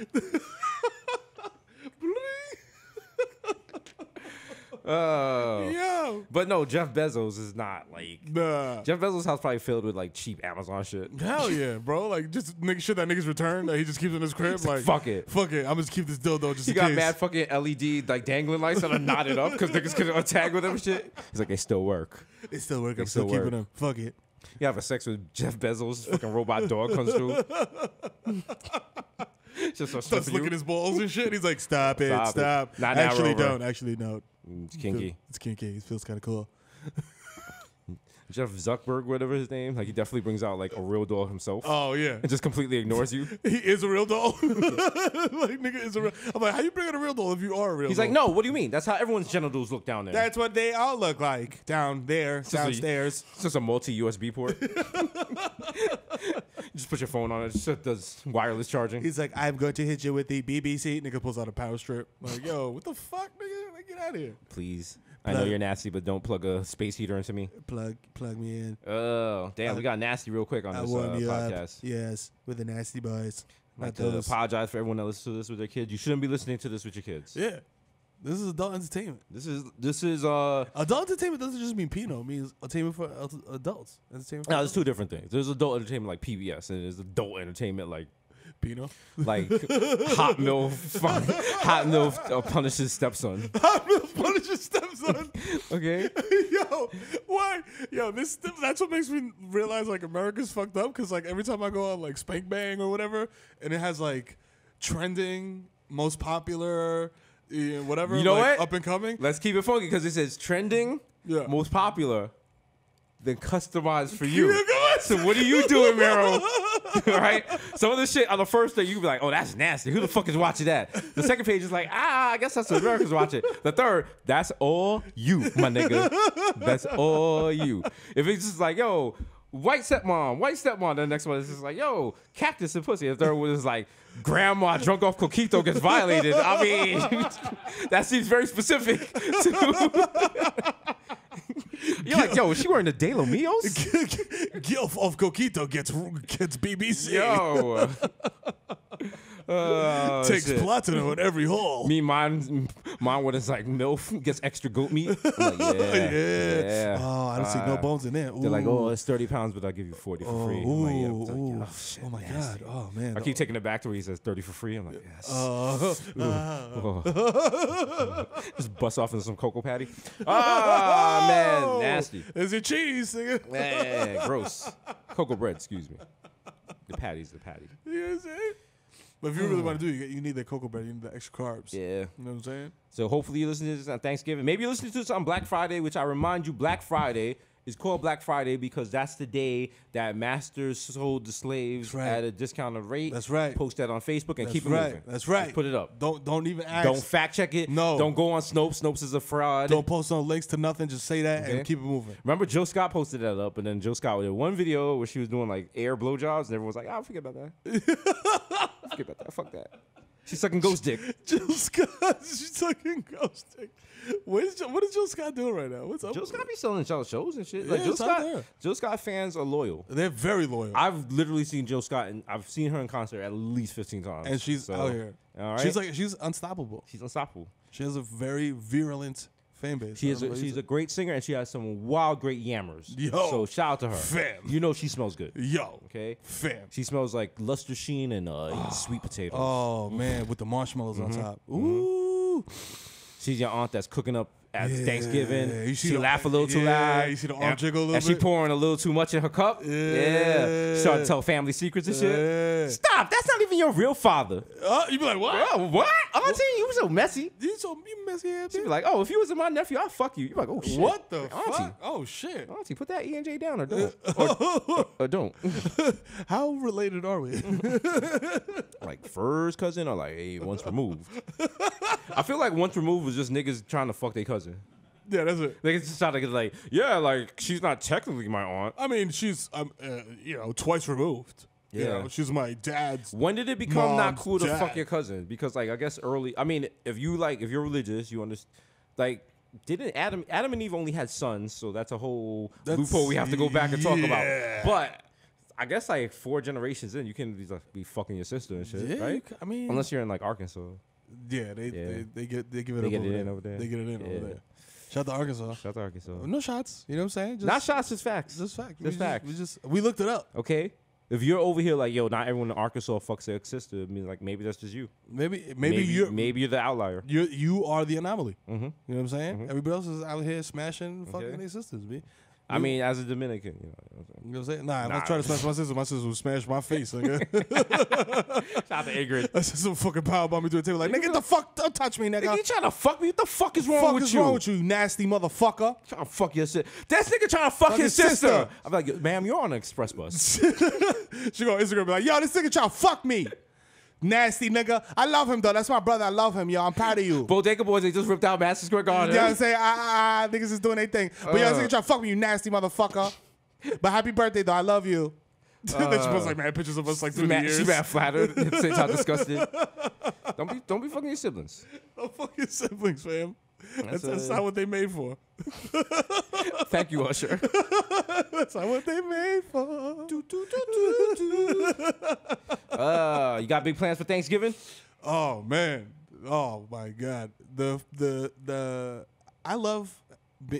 Yo. But no, Jeff Bezos is not like. Nah. Jeff Bezos' house probably filled with like cheap Amazon shit. Hell yeah, bro. Like, just shit that niggas return that he just keeps in his crib. Like, fuck it. Fuck it. I'm just keep this dildo just He in got case. mad fucking LED like dangling lights that are knotted up because niggas couldn't tag with them and shit. He's like, they still work. It still work. I'm still still keeping work. them. Fuck it. You have a sex with Jeff Bezos, fucking robot dog comes through. Just Starts licking his balls and shit. He's like, stop it. Stop it. Not now, Actually, Rover. don't. Actually, no. It's kinky. It's kinky. It feels kind of cool. Jeff Zuckerberg, whatever his name, like he definitely brings out like a real doll himself. Oh, yeah. And just completely ignores you. He is a real doll. Like, nigga is a real. I'm like, how you bring out a real doll if you are a real He's doll? like, no, what do you mean? That's how everyone's genitals look down there. That's what they all look like down there, downstairs. It's just a multi-USB port. Just put your phone on it. It just does wireless charging. He's like, I'm going to hit you with the BBC. Nigga pulls out a power strip. Like, yo, what the fuck, nigga? Like, get out of here. Please. I know you're nasty, but don't plug a space heater into me. Plug me in. Oh, damn. We got nasty real quick on I this warm you up. podcast. Yes, with the nasty boys. I'd like Not to those. apologize for everyone that listens to this with their kids. You shouldn't be listening to this with your kids. Yeah. This is adult entertainment. This is Adult entertainment doesn't just mean Pino. It means entertainment for adults. Entertainment for no, there's two different things. There's adult entertainment like PBS, and there's adult entertainment like Pino. Hot Milf punishes stepson. Hot Milf punishes stepson. Okay. Yo, why? Yo, that's what makes me realize like America's fucked up because like every time I go on like Spank Bang or whatever, and it has like trending, most popular, whatever. You know like, what? Up and coming. Let's keep it funky because it says trending, Yeah. most popular, then customized for you. Yeah, come on. So what are you doing, Mero? All right. Some of the shit on the first day you be like, oh, that's nasty. Who the fuck is watching that? The second page is like, I guess that's what Americans watching. The third, that's all you, my nigga. That's all you. If it's just like, yo, white stepmom. The next one is just like, yo, cactus and pussy. The third one is like, grandma drunk off coquito gets violated. I mean, that seems very specific. You're like, yo, is she wearing the De Los Mios? Gilf of Coquito gets BBC. Yo. Takes shit. platinum in every hole. Me, mine when it's like MILF gets extra goat meat. I'm like, yeah. Oh, I don't see no bones in there. Ooh. They're like, oh, it's 30 pounds, but I'll give you 40 for free. I'm like, yeah. I was like, Ooh. oh, shit, Oh my nasty. God. Oh man. I keep taking it back to where he says 30 for free. I'm like, yes. Just bust off into some cocoa patty. Ah, man, nasty. Is it cheese, nigga? Yeah, gross. Cocoa bread, excuse me. The patty's the patty. You know what I'm saying? But if you really want to do it, you need that cocoa bread. You need the extra carbs. Yeah. You know what I'm saying? So hopefully you listen to this on Thanksgiving. Maybe you're listening to this on Black Friday, which I remind you, Black Friday is called Black Friday because that's the day that masters sold the slaves at a discounted rate. That's right. Post that on Facebook and keep it right. moving. That's right. Just put it up. Don't even ask. Don't fact check it. No. Don't go on Snopes. Snopes is a fraud. Don't post no links to nothing. Just say that and keep it moving. Remember Joe Scott posted that up, and then Joe Scott did one video where she was doing like air blowjobs, and everyone was like, "Oh, forget about that. Forget about that. Fuck that." She's sucking ghost dick. Jill Scott, she's sucking ghost dick. What is Jill Scott doing right now? What's up? Joe Scott be selling shows and shit. Yeah, Like it's out there. Joe Scott fans are loyal. They're very loyal. I've literally seen Jill Scott, and I've seen her in concert at least 15 times. And she's out here. All right. She's unstoppable. She's unstoppable. She has a very virulent fan base. She's a great singer, and she has some wild, great yammers. Yo, so shout out to her. fam. You know she smells good. Yo. Okay. Fam. She smells like Luster Sheen and sweet potatoes. Oh, man, with the marshmallows on top. Ooh. She's your aunt that's cooking up at Thanksgiving. You see She the- laugh a little too loud. you see the arm jiggle a little and she bit? pouring a little too much in her cup. Yeah. Starting to tell family secrets and shit. Yeah. Stop. That's not even your real father. You be like, what? Oh, what? Auntie, you so messy. You messy ass She bitch. be like, oh, if you was my nephew, I'd fuck you. You be like, oh, shit. What the Auntie. fuck? Oh, shit. Auntie, put that E&J down or don't. or don't. How related are we? Like first cousin or like once removed. I feel like once removed was just niggas trying to fuck their cousin. Yeah, that's it. Niggas just trying to get like, yeah, like she's not technically my aunt. I mean, she's, twice removed. You Yeah. know, she's my dad's. When did it become not Mom's cool to dad. fuck your cousin? Because like I guess early. I mean, if you're religious, you understand. Like, didn't Adam and Eve only had sons? So that's a whole loophole we have to go back and talk about. But I guess like 4 generations in, you can be fucking your sister and shit, Yeah, right? I mean, unless you're in like Arkansas. yeah, they give it They up get over it there. in over there. They get it in Yeah. over there. Shout out to Arkansas. Shout out to Arkansas. No shots. You know what I'm saying? Just, Not shots, just facts. Just facts. Just facts. We looked it up. Okay. If you're over here like, yo, not everyone in Arkansas fucks their sister, I mean, like, maybe that's just you. Maybe you're the outlier. You are the anomaly. Mm-hmm. You know what I'm saying? Everybody else is out here smashing fucking their sisters, B. I mean, as a Dominican, you know what You know what I'm saying? Nah, if I try to smash my sister would smash my face, nigga. Shout out to Ingrid. That's just some fucking power bomb me to the table. Like, nigga, get the fuck, don't touch me, nigga. Nigga, you trying to fuck me? What the fuck is wrong with you? Wrong with you, you nasty motherfucker? Trying to fuck your sister. That nigga trying to fuck his sister. I'm like, ma'am, you're on an express bus. She go on Instagram and be like, yo, this nigga trying to fuck me. Nasty nigga. I love him, though. That's my brother. I love him, yo. I'm proud of you. Bodega Boys, they just ripped out Madison Square Garden. You know what I'm saying? Niggas is doing their thing. But yo, this nigga trying to fuck me, you nasty motherfucker. But happy birthday, though. I love you. Then she posts like mad pictures of us like through the years. She mad flattered. At the same time disgusted. Don't be fucking your siblings. Don't fuck your siblings, fam. That's not what they made for. Thank you, Usher. That's not what they made for. You got big plans for Thanksgiving? Oh man. Oh my God. I love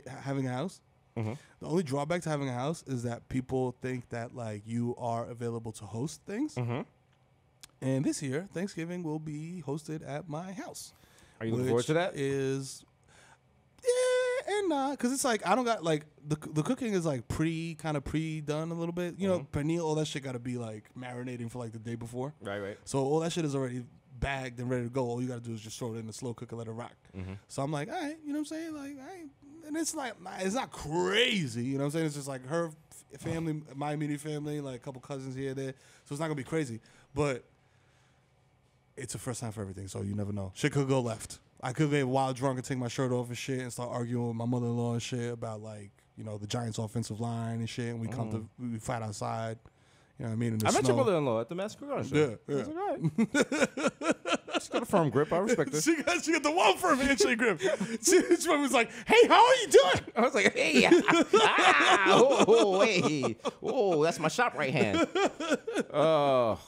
having a house. Mm-hmm. The only drawback to having a house is that people think that like you are available to host things. Mm-hmm. And this year, Thanksgiving will be hosted at my house. Are you looking forward to that? Yeah and nah, because it's like I don't got like the cooking is like kind of pre-done a little bit. You know, pernil, all that shit got to be like marinating for like the day before. Right. So all that shit is already bagged and ready to go. All you got to do is just throw it in the slow cooker, let it rock. Mm-hmm. So I'm like, all right, you know what I'm saying? Like, and it's like it's not crazy. You know what I'm saying? It's just like her family, my immediate family, like a couple cousins here, there. So it's not gonna be crazy, but it's a first time for everything. So you never know. Shit could go left. I could get wild drunk and take my shirt off and shit and start arguing with my mother-in-law and shit about like, you know, the Giants offensive line and shit. And we fight outside. You know what I mean? I met your mother-in-law at the Mercado show. Yeah. I was like, all right. She's got a firm grip. I respect her. She got the one firm handshake grip. She was like, hey, how are you doing? I was like, hey, hey. Oh, that's my shop right hand. Oh.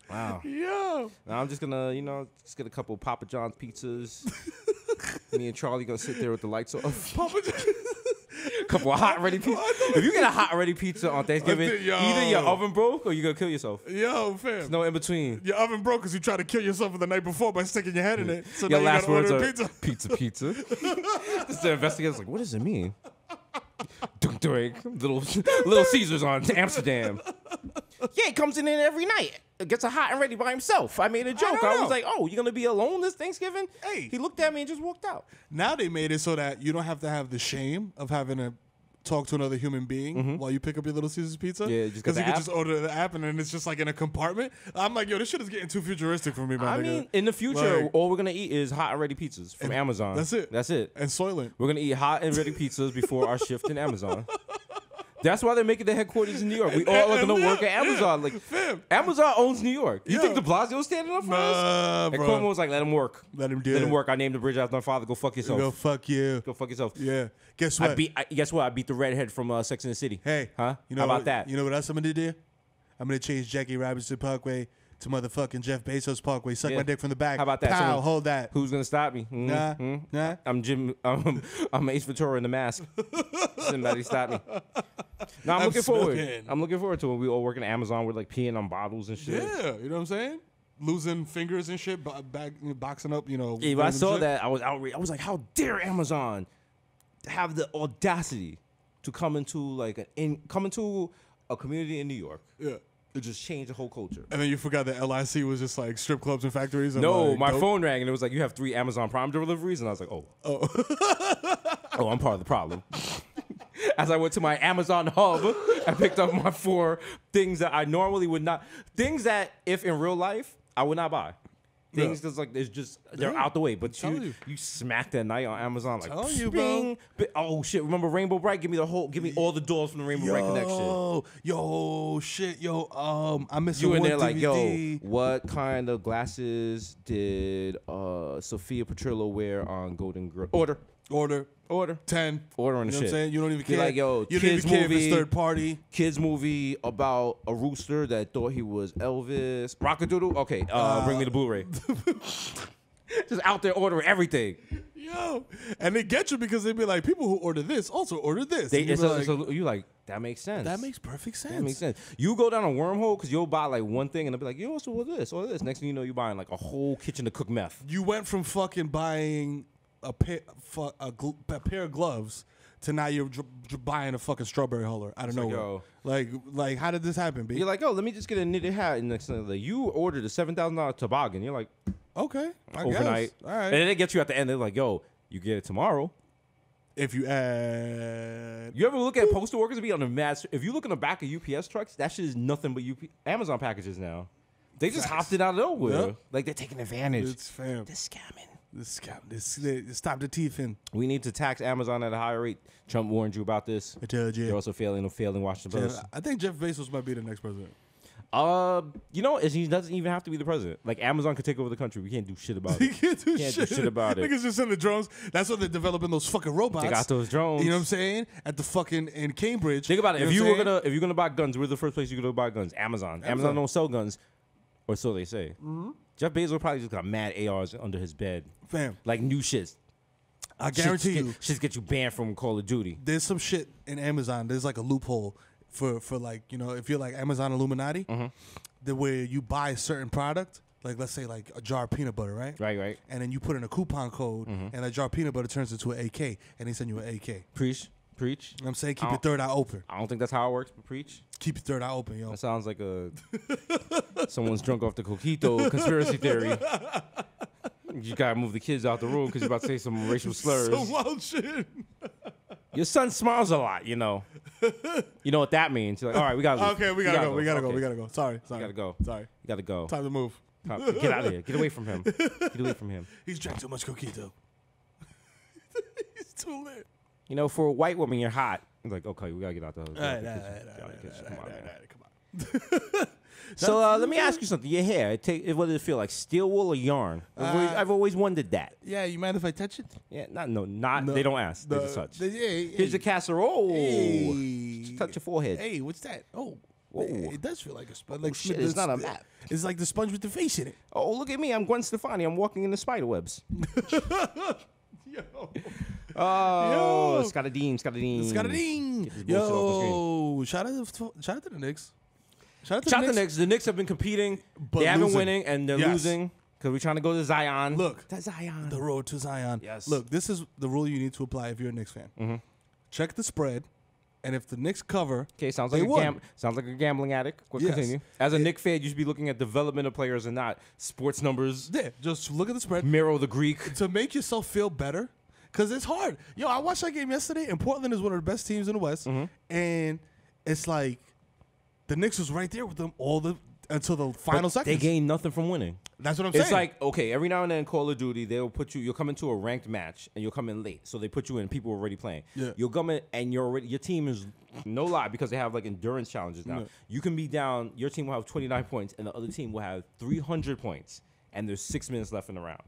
Wow. Yeah. Now I'm just gonna, just get a couple Papa John's pizzas. Me and Charlie gonna sit there with the lights off. Papa John. Couple of hot ready pizza. If you get a hot ready pizza on Thanksgiving, either your oven broke or you gonna kill yourself. Yo, fam. There's no in between. Your oven broke because you tried to kill yourself the night before by sticking your head in it. So your now last you gotta words order are pizza. This the investigator's like, what does it mean? Doing little Caesars on Amsterdam. Yeah, he comes in there every night. Gets a hot and ready by himself. I made a joke. I was like, oh, you're going to be alone this Thanksgiving? Hey. He looked at me and just walked out. Now they made it so that you don't have to have the shame of having to talk to another human being while you pick up your Little Caesars pizza. Yeah, because you can just order the app and then it's just like in a compartment. I'm like, yo, this shit is getting too futuristic for me, man. I mean, in the future, all we're going to eat is hot and ready pizzas from Amazon. That's it. And Soylent. We're going to eat hot and ready pizzas before our shift in Amazon. That's why they're making the headquarters in New York. We all are going to work at Amazon. Like, Amazon owns New York. You think de Blasio's standing up for us? And Cuomo was like, let him work. Let him do it. Let him work. I named the bridge after my father. Go fuck yourself. Go fuck you. Go fuck yourself. Yeah. Guess what? Guess what? I beat the redhead from Sex and the City. Hey. Huh? You know How about that? You know what else I'm going to do? I'm going to change Jackie Robinson Parkway to motherfucking Jeff Bezos Parkway. Suck my dick from the back. How about that? Pow, hold that. Who's going to stop me? Nah. I'm Ace Ventura in the mask. Somebody stop me. No, I'm looking forward. I'm looking forward to when we all work in Amazon. We're like peeing on bottles and shit. Yeah, you know what I'm saying? Losing fingers and shit, boxing up, Yeah, but I saw that. I was outraged. I was like, how dare Amazon have the audacity to come into a community in New York? Yeah. To just change the whole culture. And then you forgot that LIC was just like strip clubs and factories. And no, like, my phone rang and it was like, you have 3 Amazon Prime deliveries. And I was like, oh, I'm part of the problem. As I went to my Amazon hub and picked up my 4 things that I normally would not, things that if in real life, I would not buy. Things that's like, it's just, they're out the way. But you smack that night on Amazon like, telling you, bro. Oh shit, remember Rainbow Bright? Give me all the doors from the Rainbow Bright connection. I miss you in there DVD. like, yo, what kind of glasses did Sophia Petrillo wear on Golden Girl? Order 10. Ordering you know shit. What I'm saying? You don't even care. Like, yo, you don't even care if it's third party. Kids movie about a rooster that thought he was Elvis. Rockadoodle? Okay, bring me the Blu-ray. Just out there ordering everything. Yo, and they get you because they be like, people who order this also order this. You like, that makes sense. That makes perfect sense. That makes sense. You go down a wormhole because you'll buy like one thing and they'll be like, you also order this or this. Next thing you know, you're buying like a whole kitchen to cook meth. You went from fucking buying a pair of gloves to now you're buying a fucking strawberry holder out of nowhere. Like, how did this happen, B? You're like, oh, let me just get a knitted hat. And next thing, like, you ordered a $7,000 toboggan. You're like, okay, overnight. Guess. All right. And then they get you at the end. They're like, yo, you get it tomorrow. If you add, you ever look at postal workers be on the mass? If you look in the back of UPS trucks, that shit is nothing but Amazon packages now. They just hopped it out of nowhere. Yep. Like they're taking advantage. It's fam. They're scamming. Stop the teeth in. We need to tax Amazon at a higher rate. Trump warned you about this. I told you. You're also failing Washington Post. I think Jeff Bezos might be the next president. You know, he doesn't even have to be the president. Like Amazon could take over the country. We can't do shit about it. Can't do shit about it. Niggas just send the drones. That's what they're developing those fucking robots. They got those drones. You know what I'm saying? At the fucking in Cambridge. Think about it. You know If you're gonna buy guns, where's the first place you're gonna buy guns? Amazon. Amazon don't sell guns, or so they say. Mm-hmm. Jeff Bezos probably just got mad ARs under his bed, fam. Like new shits. I guarantee you, shits get you banned from Call of Duty. There's some shit in Amazon. There's like a loophole for like, you know, if you're like Amazon Illuminati, the where you buy a certain product, like let's say like a jar of peanut butter, right? Right. And then you put in a coupon code, and a jar of peanut butter turns into an AK, and they send you an AK. Preach. You know what I'm saying? Keep your third eye open. I don't think that's how it works, but preach. Keep your third eye open, yo. That sounds like someone's drunk off the coquito conspiracy theory. You gotta move the kids out the room because you're about to say some racial slurs. Some wild shit. Your son smiles a lot, you know. You know what that means. You're like, all right, we gotta leave. Okay, we gotta go. We gotta go. Sorry. You gotta go. Sorry. You gotta go. Time to move. Get out of here. Get away from him. Get away from him. He's drank too much coquito. He's too lit. You know, for a white woman, you're hot. It's like, okay, we gotta get out the house. Come on. So let me ask you something. Your hair, what does it feel like? Steel wool or yarn? I've always wondered that. Yeah, you mind if I touch it? Yeah, not. They don't ask. They just touch. Here's a casserole. Hey. Touch your forehead. Hey, what's that? Oh, whoa. It does feel like a sponge. Like shit, it's not a map. It's like the sponge with the face in it. Oh, look at me. I'm Gwen Stefani. I'm walking in the spider webs. Yo. Oh, Scotadine. Yo, shout out to the Knicks. Shout out to the Knicks. The Knicks have been competing. But they have been losing. winning, and they're losing because we're trying to go to Zion. Look, that's Zion. The road to Zion. Yes. Look, this is the rule you need to apply if you're a Knicks fan. Check the spread, and if the Knicks cover, okay, sounds like a gambling addict. Continue. As a Knicks fan, you should be looking at development of players and not sports numbers. Yeah, just look at the spread. Mero the Greek to make yourself feel better. Because it's hard. Yo, I watched that game yesterday, and Portland is one of the best teams in the West. And it's like the Knicks was right there with them until the final seconds. They gained nothing from winning. That's what I'm saying. It's like, okay, every now and then in Call of Duty, you'll come into a ranked match, and you'll come in late. So they put you in, people are already playing. Yeah. You'll come in, and your team is, no lie, because they have like endurance challenges now. Yeah. You can be down, your team will have 29 points, and the other team will have 300 points, and there's 6 minutes left in the round.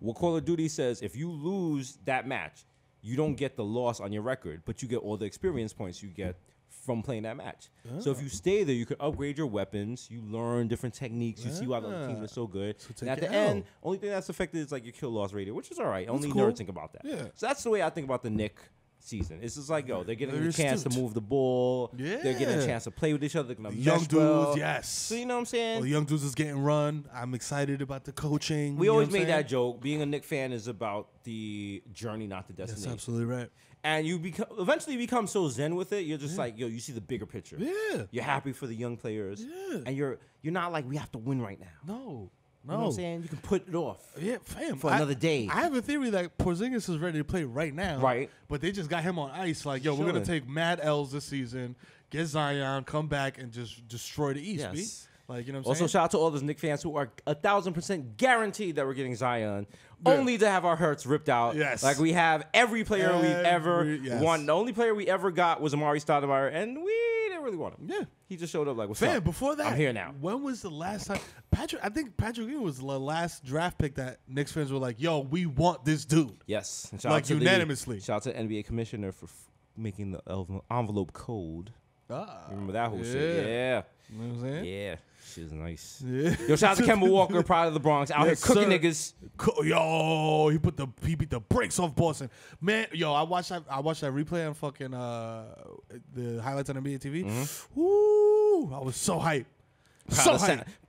What Call of Duty says, if you lose that match, you don't get the loss on your record, but you get all the experience points you get from playing that match. Oh. So if you stay there, you can upgrade your weapons, you learn different techniques, you see why the other team is so good. And at the end, only thing that's affected is like your kill loss rating, which is all right. Only nerds think about that. Yeah. So that's the way I think about the Knicks season. It's just like, yo, they're getting a chance to move the ball. Yeah. They're getting a chance to play with each other. They're gonna young dudes, well. yes. So you know what I'm saying? Well, the young dudes is getting run. I'm excited about the coaching. We always made that joke. Being a Knicks fan is about the journey, not the destination. That's absolutely right. And you eventually become so zen with it. You're just like, yo, you see the bigger picture. Yeah. You're happy for the young players. Yeah. And you're not like, we have to win right now. No. You know what I'm saying? You can put it off. Yeah, fam. For another day. I have a theory that Porzingis is ready to play right now. Right. But they just got him on ice. Like, yo, we're going to take mad L's this season, get Zion, come back, and just destroy the East, yes. Like, you know what I'm also, saying? shout out to all those Knicks fans who are 1,000% guaranteed that we're getting Zion, only to have our hurts ripped out. Yes. Like we have every player we've ever won. The only player we ever got was Amari Stoudemire, and we didn't really want him. Yeah. He just showed up like, what's up? Before that, I'm here now. When was the last time? I think Patrick Ewing was the last draft pick that Knicks fans were like, yo, we want this dude. Yes. And like unanimously. Shout out to the NBA commissioner for making the envelope cold. Remember that whole shit? Yeah. You know what I'm saying? Yeah. Shit was nice. Yeah. Yo, shout out to Kemba Walker, pride of the Bronx, out Yes, here cooking sir. niggas. Yo, he beat the brakes off Boston. Man, yo, I watched that replay on fucking the highlights on NBA TV. Mm-hmm. Woo! I was so hyped.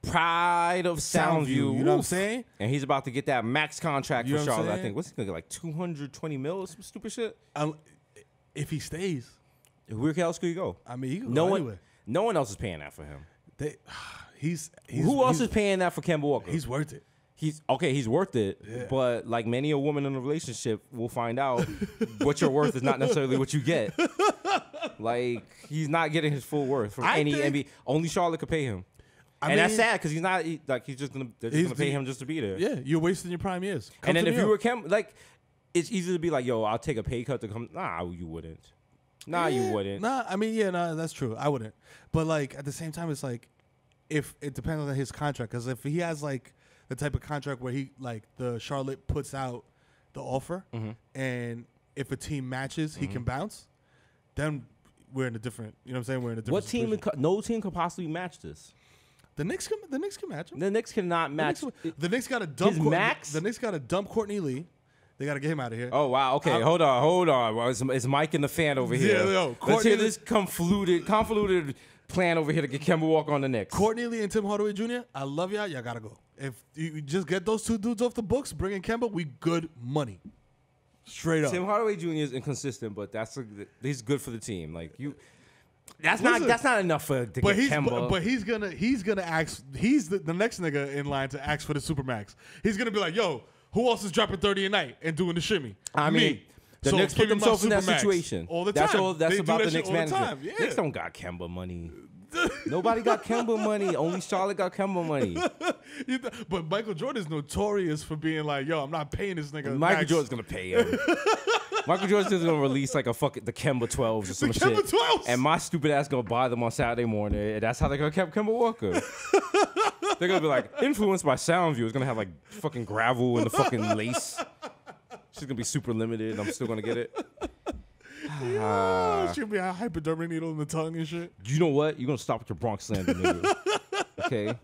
Pride of Soundview. You know what I'm saying? And he's about to get that max contract You for know what I'm Charlotte. I saying? think. What's he gonna get? Like 220 mil or some stupid shit? If he stays, Where else could he go? I mean, he could No go one, anywhere. no one else is paying that for him. Who else is paying that for Kemba Walker? He's worth it. He's worth it. Yeah. But like many a woman in a relationship will find out, what you're worth is not necessarily what you get. Like he's not getting his full worth from any NBA. Only Charlotte could pay him. That's sad because he's not like they're just gonna pay him just to be there. Yeah, you're wasting your prime years. And then if you were Kemba, like it's easy to be like, yo, I'll take a pay cut to come. Nah, you wouldn't. You wouldn't. I mean, that's true. I wouldn't. But like at the same time, it's like if it depends on his contract. Because if he has like the type of contract where he like the Charlotte puts out the offer, and if a team matches, he can bounce. Then we're in a different. You know what I'm saying? We're in a different. What team? No team could possibly match this. The Knicks can match him. The Knicks cannot match. The Knicks got to dump his max? The Knicks got to dump Courtney Lee. They got to get him out of here. Oh wow. Okay. Hold on. Well, it's Mike and the fan over here. Yeah, yo, Let's hear this convoluted plan over here to get Kemba Walker on the Knicks. Courtney Lee and Tim Hardaway Jr. I love y'all. Y'all gotta go. If you just get those two dudes off the books, bring in Kemba, we good money. Straight up. Tim Hardaway Jr. is inconsistent, but he's good for the team. Like you. That's not enough to get Kemba. But he's gonna ask. He's the next nigga in line to ask for the supermax. He's gonna be like, yo, who else is dropping 30 a night and doing the shimmy? I mean, the Knicks put themselves in that situation all the time. That's They about do the that Knicks shit all the management. time. Yeah. Knicks don't got Kemba money. Nobody got Kemba money. Only Charlotte got Kemba money. But Michael Jordan's notorious for being like, yo, I'm not paying this nigga. Michael max. Jordan's gonna pay him. Michael Jordan's gonna release like the Kemba 12s or some shit. Kemba 12s. And my stupid ass gonna buy them on Saturday morning. And that's how they're gonna keep Kemba Walker. They're gonna be like, influenced by Soundview. It's gonna have like fucking gravel and the fucking lace. She's gonna be super limited and I'm still gonna get it. She'll be a hypodermic needle in the tongue and shit. You know what? You're gonna stop with your Bronx slander, nigga. Okay?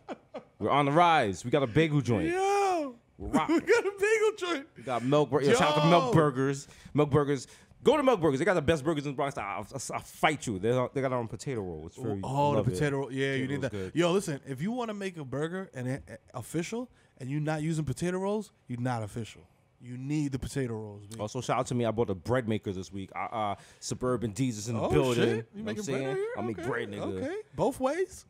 We're on the rise. We got a bagel joint. Yo, we got a bagel joint. We got milk burgers. Shout out to Milk Burgers. Milk Burgers. Go to Milk Burgers. They got the best burgers in the Bronx. I'll fight you. They got it on potato roll. It's very the potato roll. Yeah, you need that. Good. Yo, listen, if you want to make a burger and official and you're not using potato rolls, you're not official. You need the potato rolls. Dude. Also, shout out to me. I bought a bread maker this week. Suburban Desus in the building. Shit. You know making what I'm bread out saying? here? I make bread, nigga. Okay, both ways.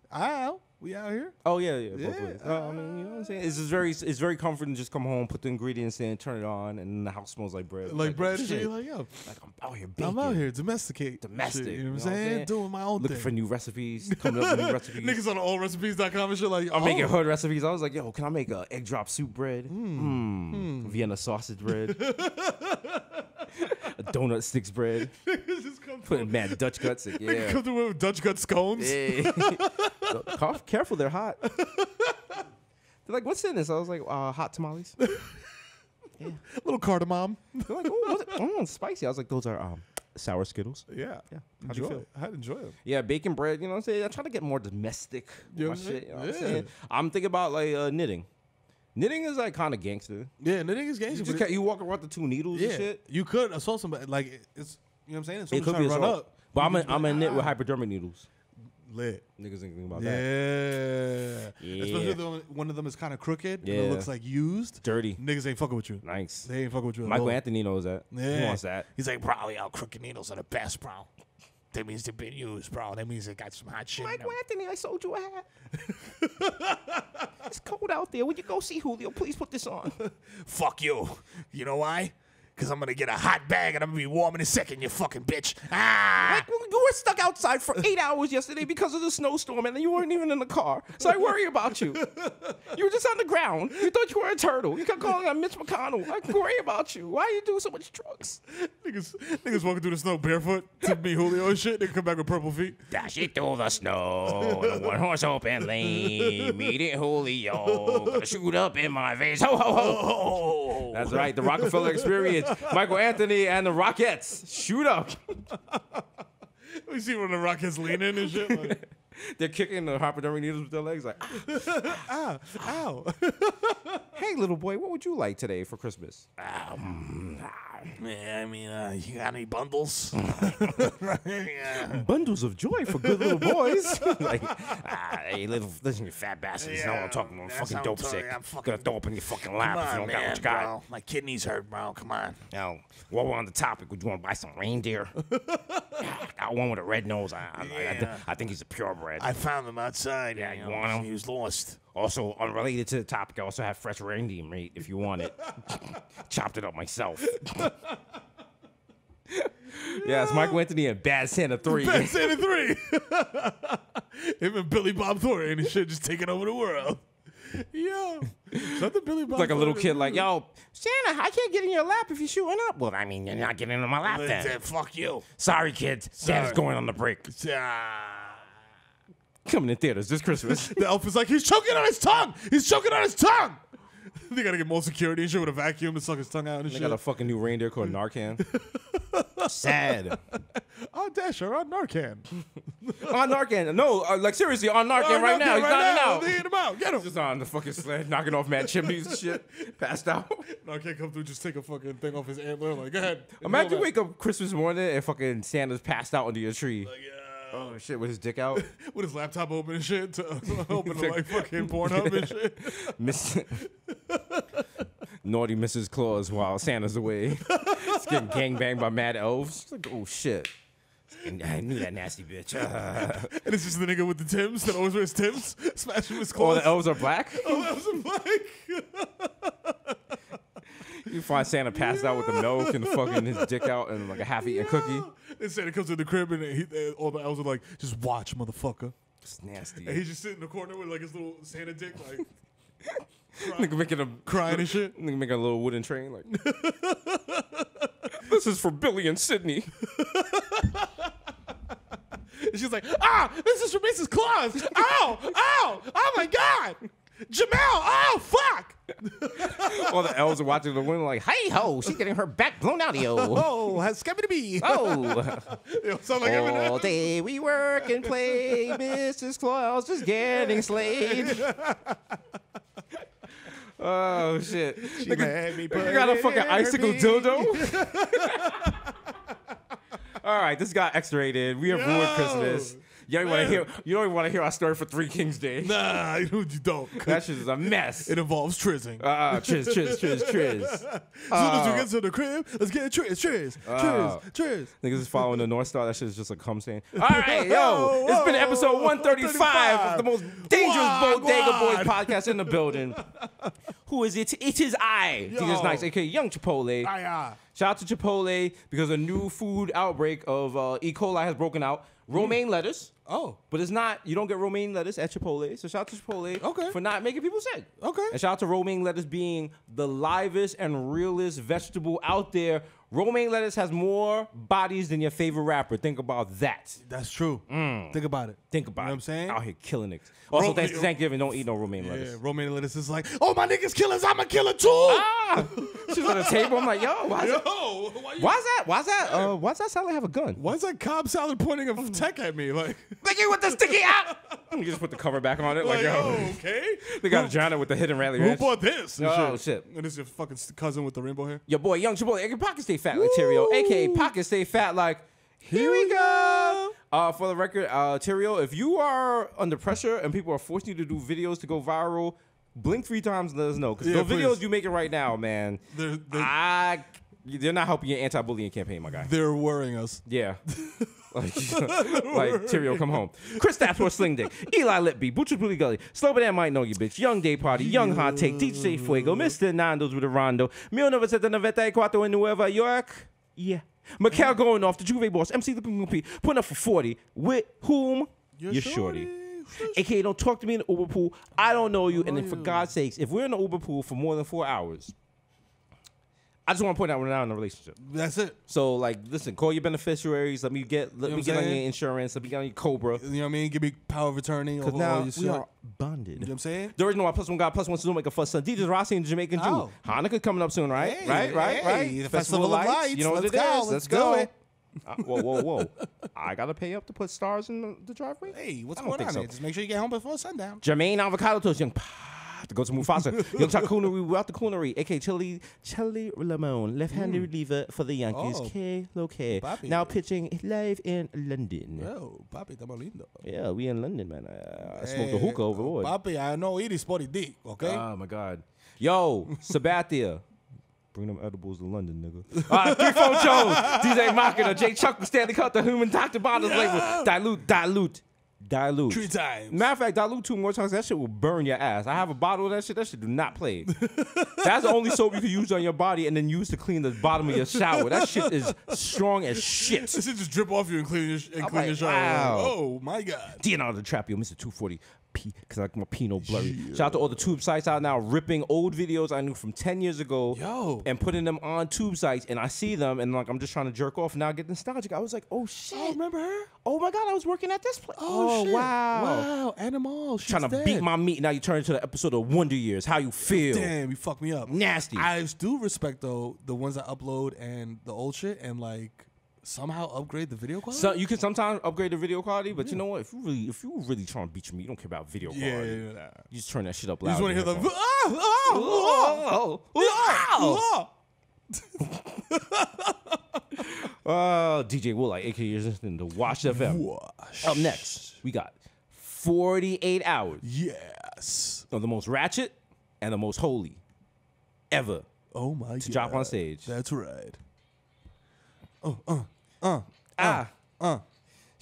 We out here. Oh yeah. Both Yeah, ways. I mean, you know what I'm saying? It's very comforting. Just come home, put the ingredients in, turn it on, and the house smells like bread. Like bread. Shit. Shit. Like, yo, Like I'm out here baking. I'm out here domestic. Domestic. Shit, you know what I'm you know saying? Doing my own Looking thing. for new recipes, coming up with new recipes. Niggas on allrecipes.com and shit like, I'm making hood recipes. I was like, yo, can I make a egg drop soup bread? Vienna sausage bread. A donut sticks bread. Just come Putting mad Dutch guts in. Yeah. come through with Dutch gut scones. Yeah. Careful, they're hot. They're like, what's in this? I was like, hot tamales. Little cardamom. They're like, oh, spicy. I was like, those are sour Skittles. Yeah. How'd you Enjoy feel? it. I'd enjoy them. Yeah, bacon bread. You know what I'm saying? I try to get more domestic with my shit. You know what I'm Yeah. saying? I'm thinking about like knitting. Knitting is like kind of gangster. Yeah, knitting is gangster. You just you walk around with the two needles and shit. You could assault somebody. Like, it's, you know what I'm saying? If It someone's could trying be to run assault. up. But you I'm can just a be knit like, with hypodermic needles. Lit. Niggas ain't thinking about that. Yeah. Especially if one of them is kind of crooked and Yeah. it looks like used. Dirty. Niggas ain't fucking with you. Nice. They ain't fucking with you. at Michael all. Anthony knows that. Yeah. He wants that. He's like, bro, y'all crooked needles are the best, bro. That means they've been used, bro. That means they got some hot shit. in them. Anthony, I sold you a hat. It's cold out there. When you go see Julio, please put this on. Fuck you. You know why? Because I'm going to get a hot bag and I'm going to be warm in a second, you fucking bitch. Ah! You were stuck outside for 8 hours yesterday because of the snowstorm, and then you weren't even in the car. So I worry about you. You were just on the ground. You thought you were a turtle. You kept calling on Mitch McConnell. I worry about you. Why are you doing so much drugs? Niggas walking through the snow barefoot to me Julio and shit. They come back with purple feet. Dashing through the snow in a one-horse open lane, meeting Julio, gonna shoot up in my face. Ho, ho, ho, ho. That's right, the Rockefeller Experience. Michael Anthony and the Rockettes shoot up. You see when the Rockets leaning and shit. Like, They're kicking the hypodermic needles with their legs like, ow, ow. hey, little boy, what would you like today for Christmas? Yeah, I mean, you got any bundles? Bundles of joy for good little boys. Like, hey, listen, you fat bastards. You know what I'm talking about. I'm fucking dope sick. I'm gonna throw up in your fucking lap if you don't got what you got. Bro. My kidneys hurt, bro. Come on. Now, while we're on the topic, would you want to buy some reindeer? Got one with a red nose. I think he's a purebred. I found them outside. Yeah, you want him? He was lost. Also, unrelated to the topic, I also have fresh reindeer meat if you want it. Chopped it up myself. Yeah, it's Michael Anthony and Bad Santa 3. Bad Santa 3. Him and Billy Bob Thornton and shit just taking over the world. Yo. Shut the Billy Bob It's like a little Thornton. kid like, yo, Santa, I can't get in your lap if you're shooting up. Well, I mean, you're not getting in my lap then. Fuck you. Sorry, kids. Santa's going on the break. Coming in theaters this Christmas. The elf is like, he's choking on his tongue. He's choking on his tongue. They gotta get more security and shit with a vacuum to suck his tongue out and They shit. got a fucking new reindeer called Narcan. Sad. Oh, Dasher on Narcan. On Narcan. No, like seriously, on Narcan right now. He's knocking out. They hit him out. Get him. Just on the fucking sled, knocking off mad chimneys and shit. Passed out. Narcan come through, just take a fucking thing off his antler. Like, go ahead. Imagine you wake up Christmas morning and fucking Santa's passed out under your tree. Oh shit, with his dick out. With his laptop open and shit to open to like fucking Pornhub and shit. Naughty Mrs. Claus while Santa's away. It's getting gangbanged by mad elves. It's like, oh shit. And I knew that nasty bitch. And it's just the nigga with the Timbs that always wears Timbs, smashing his All clothes. the elves are black. All the elves are black. You find Santa passed out with the milk and fucking his dick out and like a half-eaten cookie. And Santa comes to the crib and all the elves are like, just watch, motherfucker. It's nasty. And he's just sitting in the corner with like his little Santa dick, like Nigga making a crying and shit. Nigga making a little wooden train like. This is for Billy and Sydney. And she's like, this is for Mrs. Claus. Oh my God. Jamel, oh, fuck. All the elves are watching the window like, hey ho, she's getting her back blown out of yo. Oh, has to be. Oh. Sound like All day we work and play, Mrs. Claus just getting slayed. Oh shit. Nigga got a fucking icicle dildo. All right, this got X-rated. We have ruined Christmas. You don't even want to hear our story for Three Kings Day. Nah, you don't. That shit is a mess. It involves trizzing. Triz. As soon as we get to the crib, let's get triz. Niggas is following the North Star. That shit is just a cum stain. All right, yo. It's been episode 135 of the most dangerous Bodega Boys podcast in the building. Who is it? It is I, Desus Nice, a.k.a. Young Chipotle. Shout out to Chipotle because a new food outbreak of E. coli has broken out. Romaine lettuce. Oh. But it's not, you don't get romaine lettuce at Chipotle. So shout out to Chipotle for not making people sick. Okay. And shout out to romaine lettuce being the livest and realest vegetable out there. Romaine lettuce has more bodies than your favorite rapper. Think about that. That's true. Think about it. Think about it. You know what I'm saying? Out here killing niggas. Also, thanks to Thanksgiving, don't eat no romaine lettuce. Yeah, romaine lettuce is like, oh, my niggas killers, I'm a killer too. She's on the table. I'm like, yo, why's that sound like I have a gun? Why is that Cobb salad pointing a tech at me? Like, Sticky with the sticky out. You just put the cover back on it. Like, yo. Okay. They got a giant with the hidden rally Who ranch. bought this? And Oh, shit. And this is your fucking cousin with the rainbow hair? Your boy, Young Chipotle, aka Pocket Stay Fat like Terrio, aka Pocket Stay Fat like, here we go. For the record, Terrio, if you are under pressure and people are forcing you to do videos to go viral, blink 3 times and let us know. Because the videos you making right now, man, they're not helping your anti-bullying campaign, my guy. They're worrying us. Yeah. like Terrio, come home. Chris Stafford, Sling Dick, Eli Litby, Butcher Bully Gully, Slow But That Might Know You Bitch, Young Day Party, Young Hot Take, DJ Fuego, Mr. Nando's with a Rondo, 1994 in Nueva York. Yeah. Mikhail going off, the Juve boss, MC the P, putting up for 40. With whom? Your shorty. AKA, don't talk to me in the Uber pool. I don't know you. And then for God's sakes, if we're in the Uber pool for more than 4 hours, I just want to point out we're not in a relationship. That's it. So, like, listen, call your beneficiaries. Let me get on your insurance. Let me get on your Cobra. You know what I mean? Give me power of attorney. Because now we are bonded. You know what I'm saying? The original +1 God +1 to make a fuss son. DJ Rossi and Jamaican Jew. Hanukkah coming up soon, right? Hey, right. The Festival of Lights. You know what it go. is. Let's do go. it. Whoa. I got to pay up to put stars in the driveway? Hey, what's I don't going on think here? Just make sure you get home before sundown. Jermaine Avocado Toast, young to go to Mufasa. Young Charcuterie without the coonery, aka Chili Lamone, left-handed reliever for the Yankees. Oh. K. Loke. Papi. Now pitching live in London. Oh, papi, estamos lindo. Yeah, we in London, man. I smoked a hookah overboard. Papi, I know it is sporty dick, okay? Oh my God. Yo, Sabathia. Bring them edibles to London, nigga. 3-4 Jones, DJ Machina, J Chuck, Stanley Cut, the Human Dr. Bottles label. Dilute. 3 times. Matter of fact, dilute 2 more times. That shit will burn your ass. I have a bottle of that shit. That shit do not play. That's the only soap you can use on your body and then use to clean the bottom of your shower. That shit is strong as shit. This shit just drip off you and clean your shower. Wow. Oh my God. Deanna the Trap, yo, Mr. 240. Because I like my Pinot blurry. Shout out to all the tube sites out now ripping old videos I knew from 10 years ago and putting them on tube sites. And I see them and like I'm just trying to jerk off and now I get nostalgic. I was like, oh shit. Oh, remember her? Oh my God, I was working at this place. Oh shit. Wow. Wow, Animal. She's Trying to dead. beat my meat. Now you turn into the episode of Wonder Years. How you feel? Damn, you fucked me up. Nasty. I do respect though the ones that upload and the old shit and like somehow upgrade the video quality. So you can sometimes upgrade the video quality, but you know what? If you really trying to beat your meat, you don't care about video quality. Yeah. You just turn that shit up You loud. just want to hear the DJ Will like 8 years in the Wash FM. Wash. Up next, we got 48 hours Yes. of the most ratchet and the most holy ever Oh my God. to drop on stage. That's right. Shout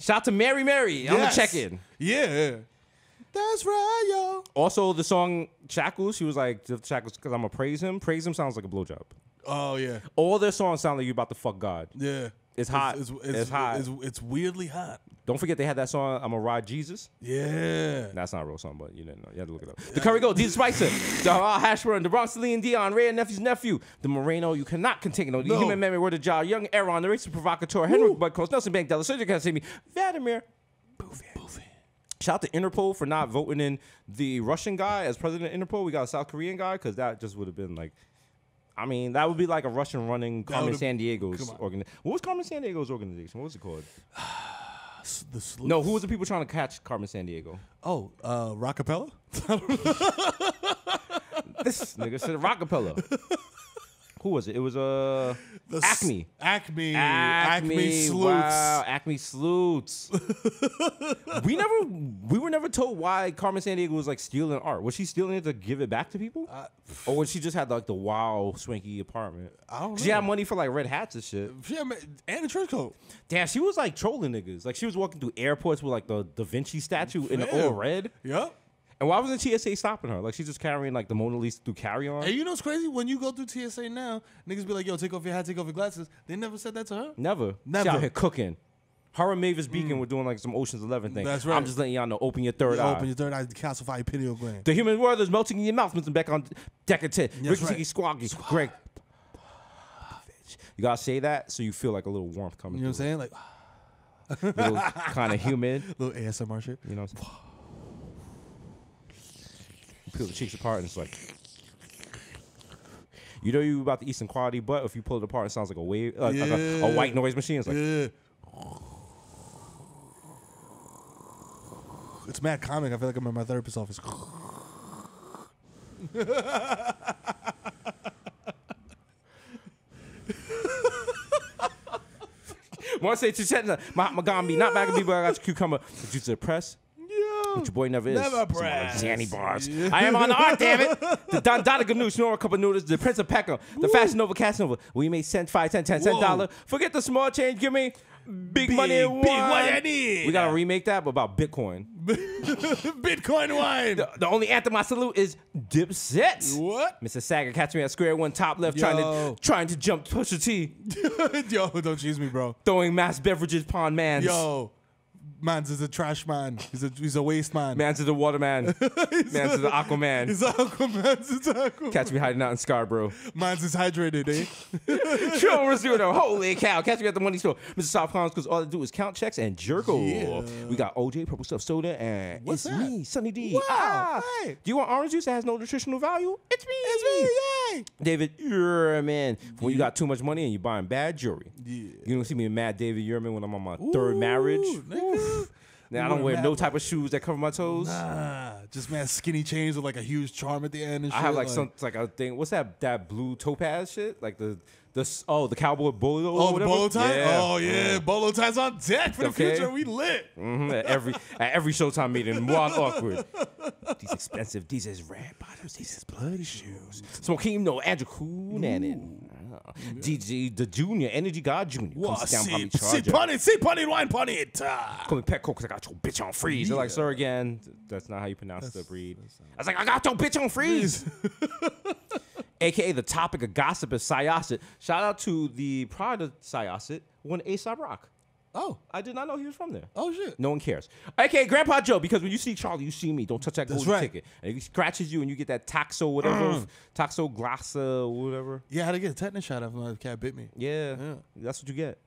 out to Mary on the Yes. check-in. Yeah. That's right, yo. Also, the song Shackles, she was like, Shackles, because I'm going to praise him. Praise him sounds like a blowjob. Oh yeah. All their songs sound like you about to fuck God. Yeah. It's hot. It's hot. It's weirdly hot. Don't forget they had that song, I'm going to Ride Jesus. Yeah. That's not a real song, but you didn't know. You had to look it up. The Curry Goat, Jesus Spicer, the Hashburn, the Bronx, Leon Dion, Ray and Nephew's nephew, the Moreno, you cannot continue. The Human Memory, Word of Jar, Young Aaron, the Racist Provocateur, Henrik Budcoast, Nelson Bank, Della Surgeon, can't see me, Vladimir. Shout out to Interpol for not voting in the Russian guy as president of Interpol. We got a South Korean guy because that just would have been like, I mean, that would be like a Russian running Carmen Sandiego's organization. What was Carmen Sandiego's organization? What was it called? No, who was the people trying to catch Carmen Sandiego? Oh, Rockapella? This nigga said Rockapella. Who was it? It was Acme. Acme Sleuths. Wow, Acme Sleuths. we were never told why Carmen Sandiego was like stealing art. Was she stealing it to give it back to people, or was she just had like the wild swanky apartment? I don't know. She had money for like red hats and shit. And a trench coat. Damn, she was like trolling niggas. Like she was walking through airports with like the Da Vinci statue in all red. Yep. And why wasn't TSA stopping her? Like she's just carrying like the Mona Lisa through carry-on. And you know what's crazy? When you go through TSA now, niggas be like, yo, take off your hat, take off your glasses. They never said that to her. Never. She out here cooking. Her and Mavis Beacon were doing like some Ocean's 11 thing. That's right. I'm just letting y'all know, open your third eye. Open your third eye to calcify your pineal gland. The human world is melting in your mouth. Mr. Beck on deck of 10. That's Ricky right. Squoggy. Greg. You gotta say that so you feel like a little warmth coming You know what I'm saying? Like, little kind of humid. little ASMR shit. You know what I'm saying? You peel the cheeks apart and it's like, you know you about to eat some quality butt. If you pull it apart, it sounds like a wave, like a white noise machine. It's like, It's mad comic. I feel like I'm in my therapist's office. want to say to Mahatma Gandhi, not Magambi, but I got your cucumber. The juice of the press. Which your boy never is. Never Some press. Zanny bars. I am on the art, damn it. The Don Dada Ganoush, Nora Cup of Noodles, the Prince of Peckham, the Fashion Nova Casanova. We made cent, 5, 10, 10 cent dollar. Forget the small change. Give me big money and wine. Big money I need. We got to remake that, but about Bitcoin. Bitcoin wine. The only anthem I salute is Dipset. What? Mr. Sager, catch me at square one, top left, trying to jump Pusha T. Yo, don't cheese me, bro. Throwing mass beverages, pond mans. Yo. Mans is a trash man. He's a waste man. Man's is the water man. Man's is the Aquaman. He's Aquaman. He's Aquaman. Catch me hiding out in Scarborough. Man's is hydrated, eh? Chill, Rizzuto. Holy cow. Catch me at the money store. Mr. South Collins, because all I do is count checks and jerk off. Yeah. We got OJ, Purple Stuff Soda, and What's it's that? me, Sunny D. Wow. Hey. Do you want orange juice that has no nutritional value? It's me. It's me, man. David Yurman. When you got too much money and you're buying bad jewelry. Yeah. You don't see me mad David Yurman when I'm on my third marriage. Nigga. Now I don't wear no type of shoes that cover my toes. Nah, just man, skinny chains with like a huge charm at the end and shit. I have like some like a thing. What's that blue topaz shit? Like the cowboy bolo. Oh, or the whatever? bolo tie? Yeah. Oh, yeah. Bolo ties on deck for the Okay. future. We lit. At every Showtime meeting, wild awkward. These expensive, these is red bottoms, these is bloody shoes. Smoking no Andrew Cunanan. DJ the Junior, Energy God Junior. Comes down on me charger. Sit on it, wine on it. Call me Petco because I got your bitch on freeze. They're like, sir, again, that's not how you pronounce the breed. I was like, I got your bitch on freeze. AKA the topic of gossip is Syosset. Shout out to the pride of Syosset, one A$AP Rock. Oh. I did not know he was from there. Oh, shit. No one cares. AKA Grandpa Joe, because when you see Charlie, you see me. Don't touch that golden right. ticket. And if he scratches you and you get that toxo whatever, toxo glassa whatever. Yeah, I had to get a tetanus shot after my cat bit me. Yeah, that's what you get.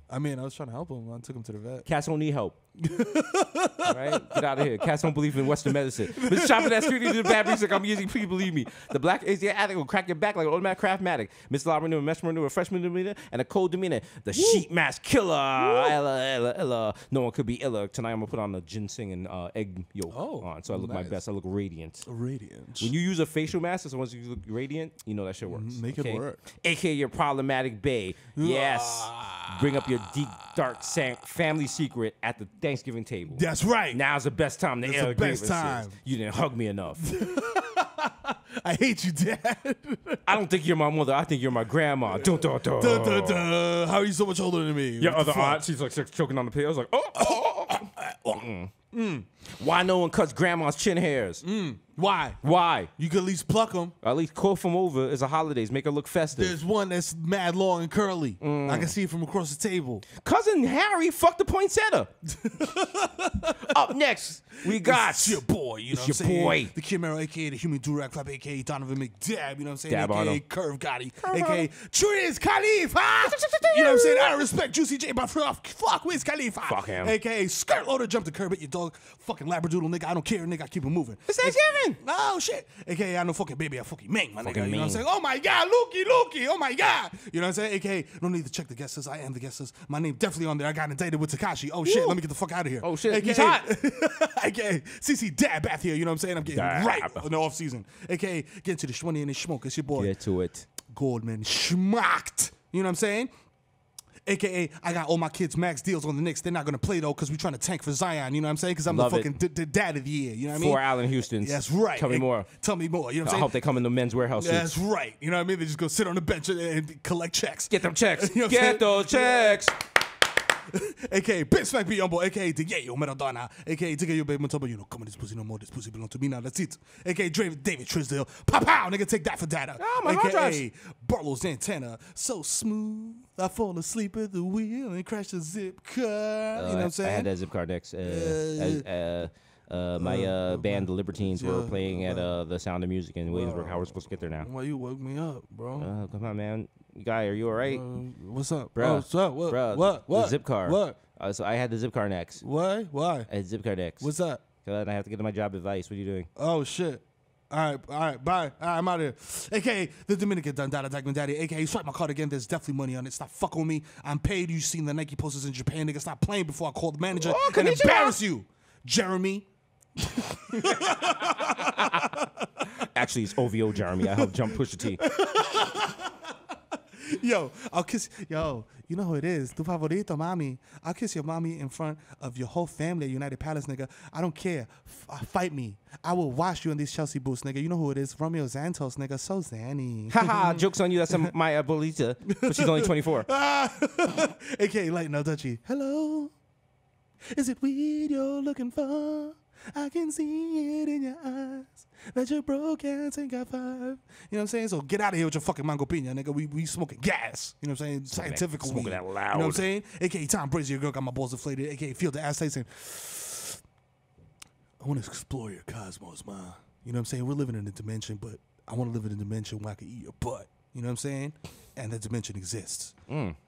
I mean, I was trying to help him. I took him to the vet. Cats don't need help. All right? Get out of here. Cats don't believe in Western medicine. Mr. Shopping that street into the bad research. I'm using, please believe me. The black Asian addict will crack your back like an automatic craftmatic. Mr. Law manure, mesh manure, freshman demeanor, and a cold demeanor. The sheet mask killer. Ella. No one could be iller. Tonight I'm going to put on the ginseng and egg yolk on. So I look my best. I look radiant. Radiant. When you use a facial mask, so once you look radiant, you know that shit works. Make it work. AKA your problematic bae. Yes. Bring up your deep, dark family secret at the Thanksgiving table. That's right. Now's the best time to air the best time. You didn't hug me enough. I hate you, Dad. I don't think you're my mother. I think you're my grandma. Dun, dun, dun. Dun, dun, dun. How are you so much older than me? Your What the other fuck? aunt, she's like choking on the pills. Like, Why no one cuts grandma's chin hairs? Why? Why? You could at least pluck them. Or at least call them over. It's a holidays. Make her look festive. There's one that's mad long and curly. I can see it from across the table. Cousin Harry fucked the poinsettia. Up next, we got It's your boy, you know It's what I'm your saying? boy. The Kid Mero, a.k.a. the Human Durag Clap, a.k.a. Donovan McDab, you know what I'm saying? Dab on a.k.a. him. Curve Gotti, a.k.a. Triz Khalifa. You know what I'm saying? I respect Juicy J, but fuck Wiz Khalifa. Fuck him. A.k.a. Skirt Loader, jump the curb at your dog. Fucking Labradoodle, nigga. I don't care, nigga. I keep it moving. It's Thanksgiving. Oh, shit. A.k.a. I know fucking baby, I fucking Ming, my nigga. Fucking You know what I'm Ming. saying? Oh, my God, Lukey. Oh, my God. You know what I'm saying? A.k.a. no need to check the guesses. I am the guessers. My name definitely on there. I got indicted with Takashi. Oh, shit. Let me get the fuck out of here. Oh, shit. He's AKA hot. A.k.a. CC Dab Bath here. You know what I'm saying? I'm getting Dab. right in the off season. A.k.a. get into the shmoney and the smoke. It's your boy. Get to it. Goldman Schmacked. You know what I'm saying? AKA, I got all my kids max deals on the Knicks. They're not going to play, though, because we're trying to tank for Zion. You know what I'm saying? Because I'm Love the it. fucking dad of the year. You know what I mean? 4 Allen Houstons. That's right. Tell me more. Tell me more. You know what I I'm saying? hope they come in the men's warehouse suits. That's right. You know what I mean? They just go sit on the bench and collect checks. Get them checks. You know what I'm Get saying? those checks. AKA Big Smack Be Humble, AKA Tineo Maradona, AKA Tineo Baby Montoba, you know, come on, this pussy no more, this pussy belong to me now, that's it. AKA David Trisdale, pow pow, nigga, take that for data. Oh, my hard AKA Barlow's antenna, so smooth, I fall asleep at the wheel and crash the zip car. You know what I'm saying? I had that zip car next. My band, the Libertines, were playing at the Sound of Music in Williamsburg. How we're supposed to get there now? Why you woke me up, bro? Come on, man. Guy, are you all right? What's up, Bruh. Oh, what's up? What? Bruh, What? The zip car. What? So I had the zip car next. Why? Why? I had zip car next. What's up? And I have to get to my job advice. What are you doing? Oh shit. All right, bye. All right, I'm out of here. AKA the Dominican Dundada Dagman Daddy. AKA swipe my card again. There's definitely money on it. Stop fucking with me. I'm paid. You seen the Nike posters in Japan, nigga. Stop playing before I call the manager and konnichiwa. embarrass you, Jeremy. Actually, it's OVO Jeremy. I helped jump Pusha T. Yo, I'll kiss. Yo, you know who it is. Tu favorito, mommy. I'll kiss your mommy in front of your whole family at United Palace, nigga. I don't care. Fight me. I will wash you in these Chelsea boots, nigga. You know who it is. Romeo Santos, nigga. So Zanny. Haha, joke's on you. That's my abuelita. But she's only 24. AKA Light No Touchy. Hello. Is it weed you're looking for? I can see it in your eyes that you're broke and ain't got 5. You know what I'm saying? So get out of here with your fucking mango pina, nigga. We smoking gas. You know what I'm saying? Scientific smoking weed. that loud. You know what I'm saying? AKA Tom Brady, your girl got my balls inflated. AKA Feel the Ass Tyson. I want to explore your cosmos, ma. You know what I'm saying? We're living in a dimension, but I want to live in a dimension where I can eat your butt. You know what I'm saying? And that dimension exists.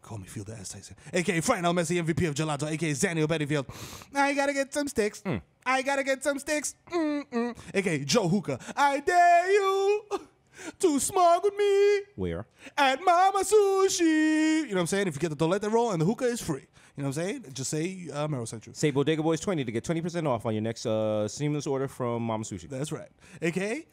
Call me Feel the Ass Tyson. AKA Frank El Messi, MVP of Gelato. AKA Daniel Bettyfield. I gotta get some sticks. I gotta get some sticks. AKA Joe Hookah. I dare you to smoke with me Where? at Mama Sushi. You know what I'm saying? If you get the Dolete roll and the hookah is free. You know what I'm saying? Just say Mero sent you. Say Bodega Boys 20 to get 20% off on your next seamless order from Mama Sushi. That's right. AKA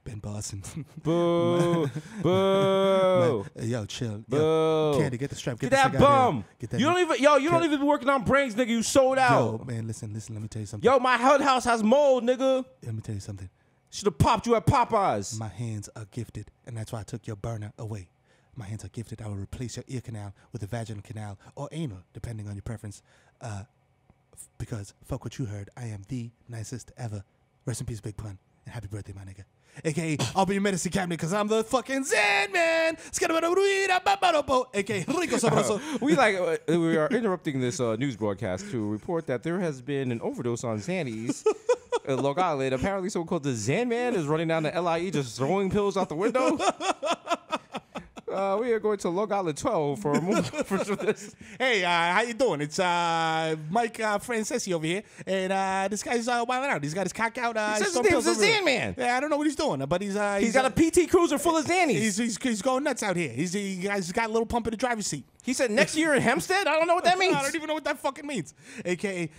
Ben Boston. Boo. Boo. Yo, chill. Boo. Yo, Candy, get the strap. Get the that cigar bum. here. Get that You don't even be working on brains, nigga. You sold out. Yo, man, listen. Let me tell you something. Yo, my HUD house has mold, nigga. Let me tell you something. Should have popped you at Popeyes. My hands are gifted, and that's why I took your burner away. My hands are gifted. I will replace your ear canal with a vaginal canal or anal, depending on your preference. Because fuck what you heard, I am the nicest ever. Rest in peace, Big Pun, and happy birthday, my nigga. AKA, I'll be your medicine cabinet because I'm the fucking Zen man. AKA, Rico Sabroso. We are interrupting this news broadcast to report that there has been an overdose on Xannies. Long Island. Apparently, someone called the Zen Man is running down the LIE just throwing pills out the window. We are going to Long Island 12 for a moment for this. Hey, how you doing? It's Mike Francesi over here, and this guy's wilding out. He's got his cock out. He says his name's the Zen Man. Yeah, I don't know what he's doing, but he's got a PT Cruiser full of Xannies. He's going nuts out here. He's got a little pump in the driver's seat. He said next year in Hempstead? I don't know what that means. I don't even know what that fucking means. AKA,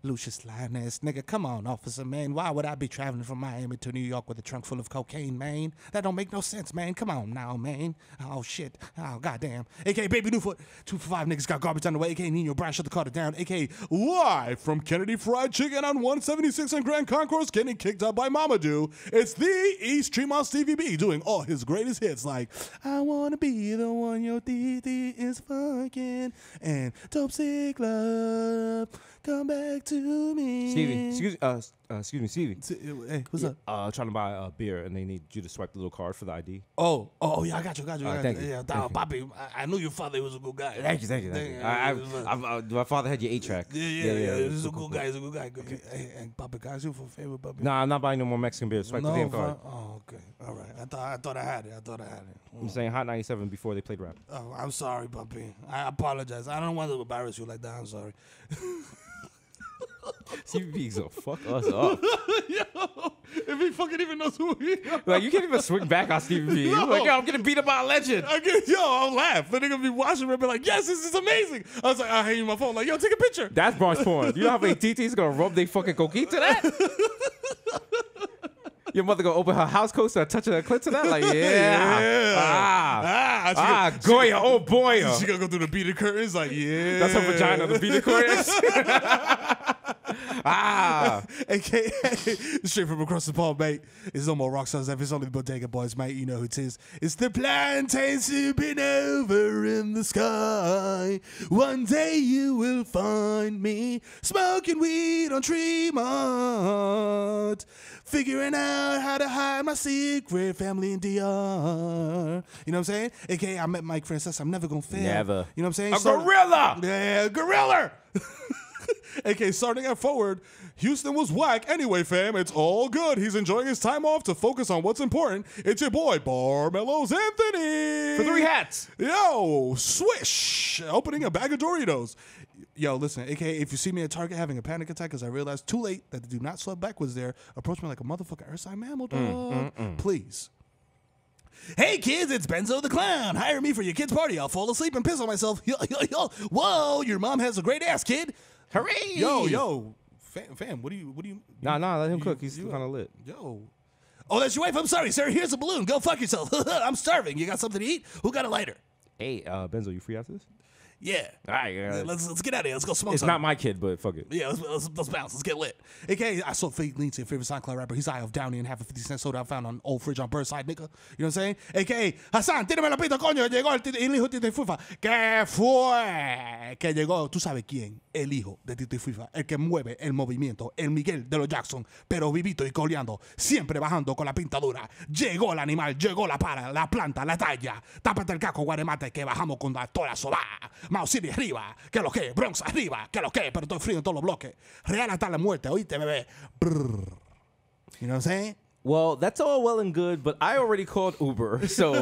Lucius Lioness, nigga, come on, officer, man. Why would I be traveling from Miami to New York with a trunk full of cocaine, man? That don't make no sense, man. Come on now, man. Oh, shit. Oh, goddamn. AKA, Baby Newfoot. 2 for 5 niggas got garbage on the way. AKA, Nino Brown, shut the Carter down. AKA, live from Kennedy Fried Chicken on 176 and Grand Concourse, getting kicked out by Mamadou. It's the East Tremont Stevie B doing all his greatest hits like, I want to be the one your titi is fucking, and Dope Sick Love. Come back to me. Stevie, excuse me, Stevie. Hey, what's up? Trying to buy a beer, and they need you to swipe the little card for the ID. Oh, yeah, I got you. Thank you. Yeah, Papi, I knew your father was a good guy. Thank you. My father had your 8-track. Yeah. He's a good guy. Hey, and Papi, can I ask you for a favor, Papi? Nah, I'm not buying no more Mexican beer. Swipe the damn card. Oh, okay. All right. I thought I had it. I'm saying Hot 97 before they played rap. Oh, I'm sorry, Papi. I apologize. I don't want to embarrass you like that. I'm sorry. CBP's gonna fuck us up. Yo, if he fucking even knows who he is. Like, you can't even swing back on Stevie B. No. Like, yo, I'm getting beat up by a legend. I'll laugh. But they're gonna be watching me and be like, yes, this is amazing. I was like, I'll hang you my phone. Like, yo, take a picture. That's Bronx porn. You know how many TT's gonna rub they fucking cocaine to that? Your mother gonna open her house coat, start touching her clit to that? Like, Goya, oh boy. She gonna go through the beaded curtains, like, yeah. That's her vagina, the beaded curtains. AKA, straight from across the pond, mate. It's no more rock stars ever. It's only the Bodega Boys, mate. You know who it is. It's the plantain sipping over in the sky. One day you will find me smoking weed on Tremont, figuring out how to hide my secret family in DR. You know what I'm saying? AKA, I met Mike Francis. I'm never gonna fail. Never. You know what I'm saying? A gorilla. Yeah, gorilla. AKA, starting at forward, Houston was whack anyway, fam. It's all good. He's enjoying his time off to focus on what's important. It's your boy, Barmelos Anthony. For 3 hats. Yo, swish. Opening a bag of Doritos. Yo, listen, AKA, if you see me at Target having a panic attack because I realized too late that the do not slip backwards there, approach me like a motherfucking earth sign mammal, dog. Please. Hey kids, it's Benzo the Clown. Hire me for your kid's party. I'll fall asleep and piss on myself. Yo. Whoa, your mom has a great ass, kid. Hooray! Yo, fam, what do you? Nah, let him cook. He's still kind of lit. Yo. Oh, that's your wife. I'm sorry, sir. Here's a balloon. Go fuck yourself. I'm starving. You got something to eat? Who got a lighter? Hey, Benzo, you free after this? Yeah. All right. Let's get out of here. Let's go smoke It's something. not my kid, but fuck it. Yeah, let's bounce. Let's get lit. AKA, I saw Fake Lean to your favorite SoundCloud rapper. He's high off Downey and half a 50 cent soda I found on old fridge on Birdside, nigga. You know what I'm saying? AKA, Hasan, tírame la pita, coño. Llegó el hijo de Tito y Fufa. ¿Qué fue? Que llegó, tú sabes quién. El hijo de Tito y Fufa. El que mueve el movimiento. El Miguel de los Jackson. Pero vivito y coleando. Siempre bajando con la pintadura. Llegó el animal, llegó la para, la planta, la talla. Tápate el caco, guaremate, que bajamos con toda la soba. Mao City arriba. Que lo que, Bronx arriba, que lo que, pero estoy frío en todos los bloques. Real hasta la muerte, oíste, bebé. Brrr. You know what I'm saying? Well, that's all well and good, but I already called Uber, so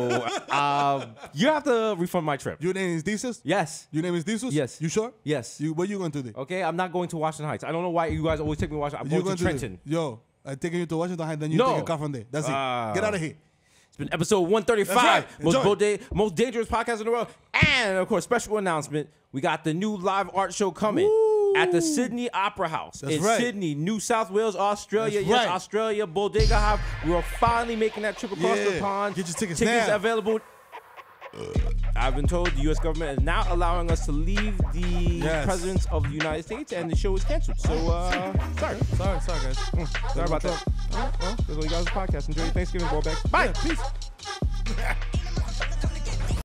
you have to refund my trip. Your name is Desus? Yes. Your name is Desus? Yes. You sure? Yes. What you going to do? Okay, I'm not going to Washington Heights. I don't know why you guys always take me to Washington. I'm going to Trenton. Yo, taking you to Washington, and then you take a car from there. That's it. Get out of here. It's been episode 135, most dangerous podcast in the world. And, of course, special announcement, we got the new live art show coming at the Sydney Opera House in Sydney, New South Wales, Australia. Yes, Australia, Bodega House. We're finally making that trip across the pond. Get your tickets now. Available. I've been told the U.S. government is now allowing us to leave the presidents of the United States, and the show is canceled. So, sorry guys. Sorry about that. That's all you guys' podcast. Enjoy your Thanksgiving, ball back. Bye. Peace.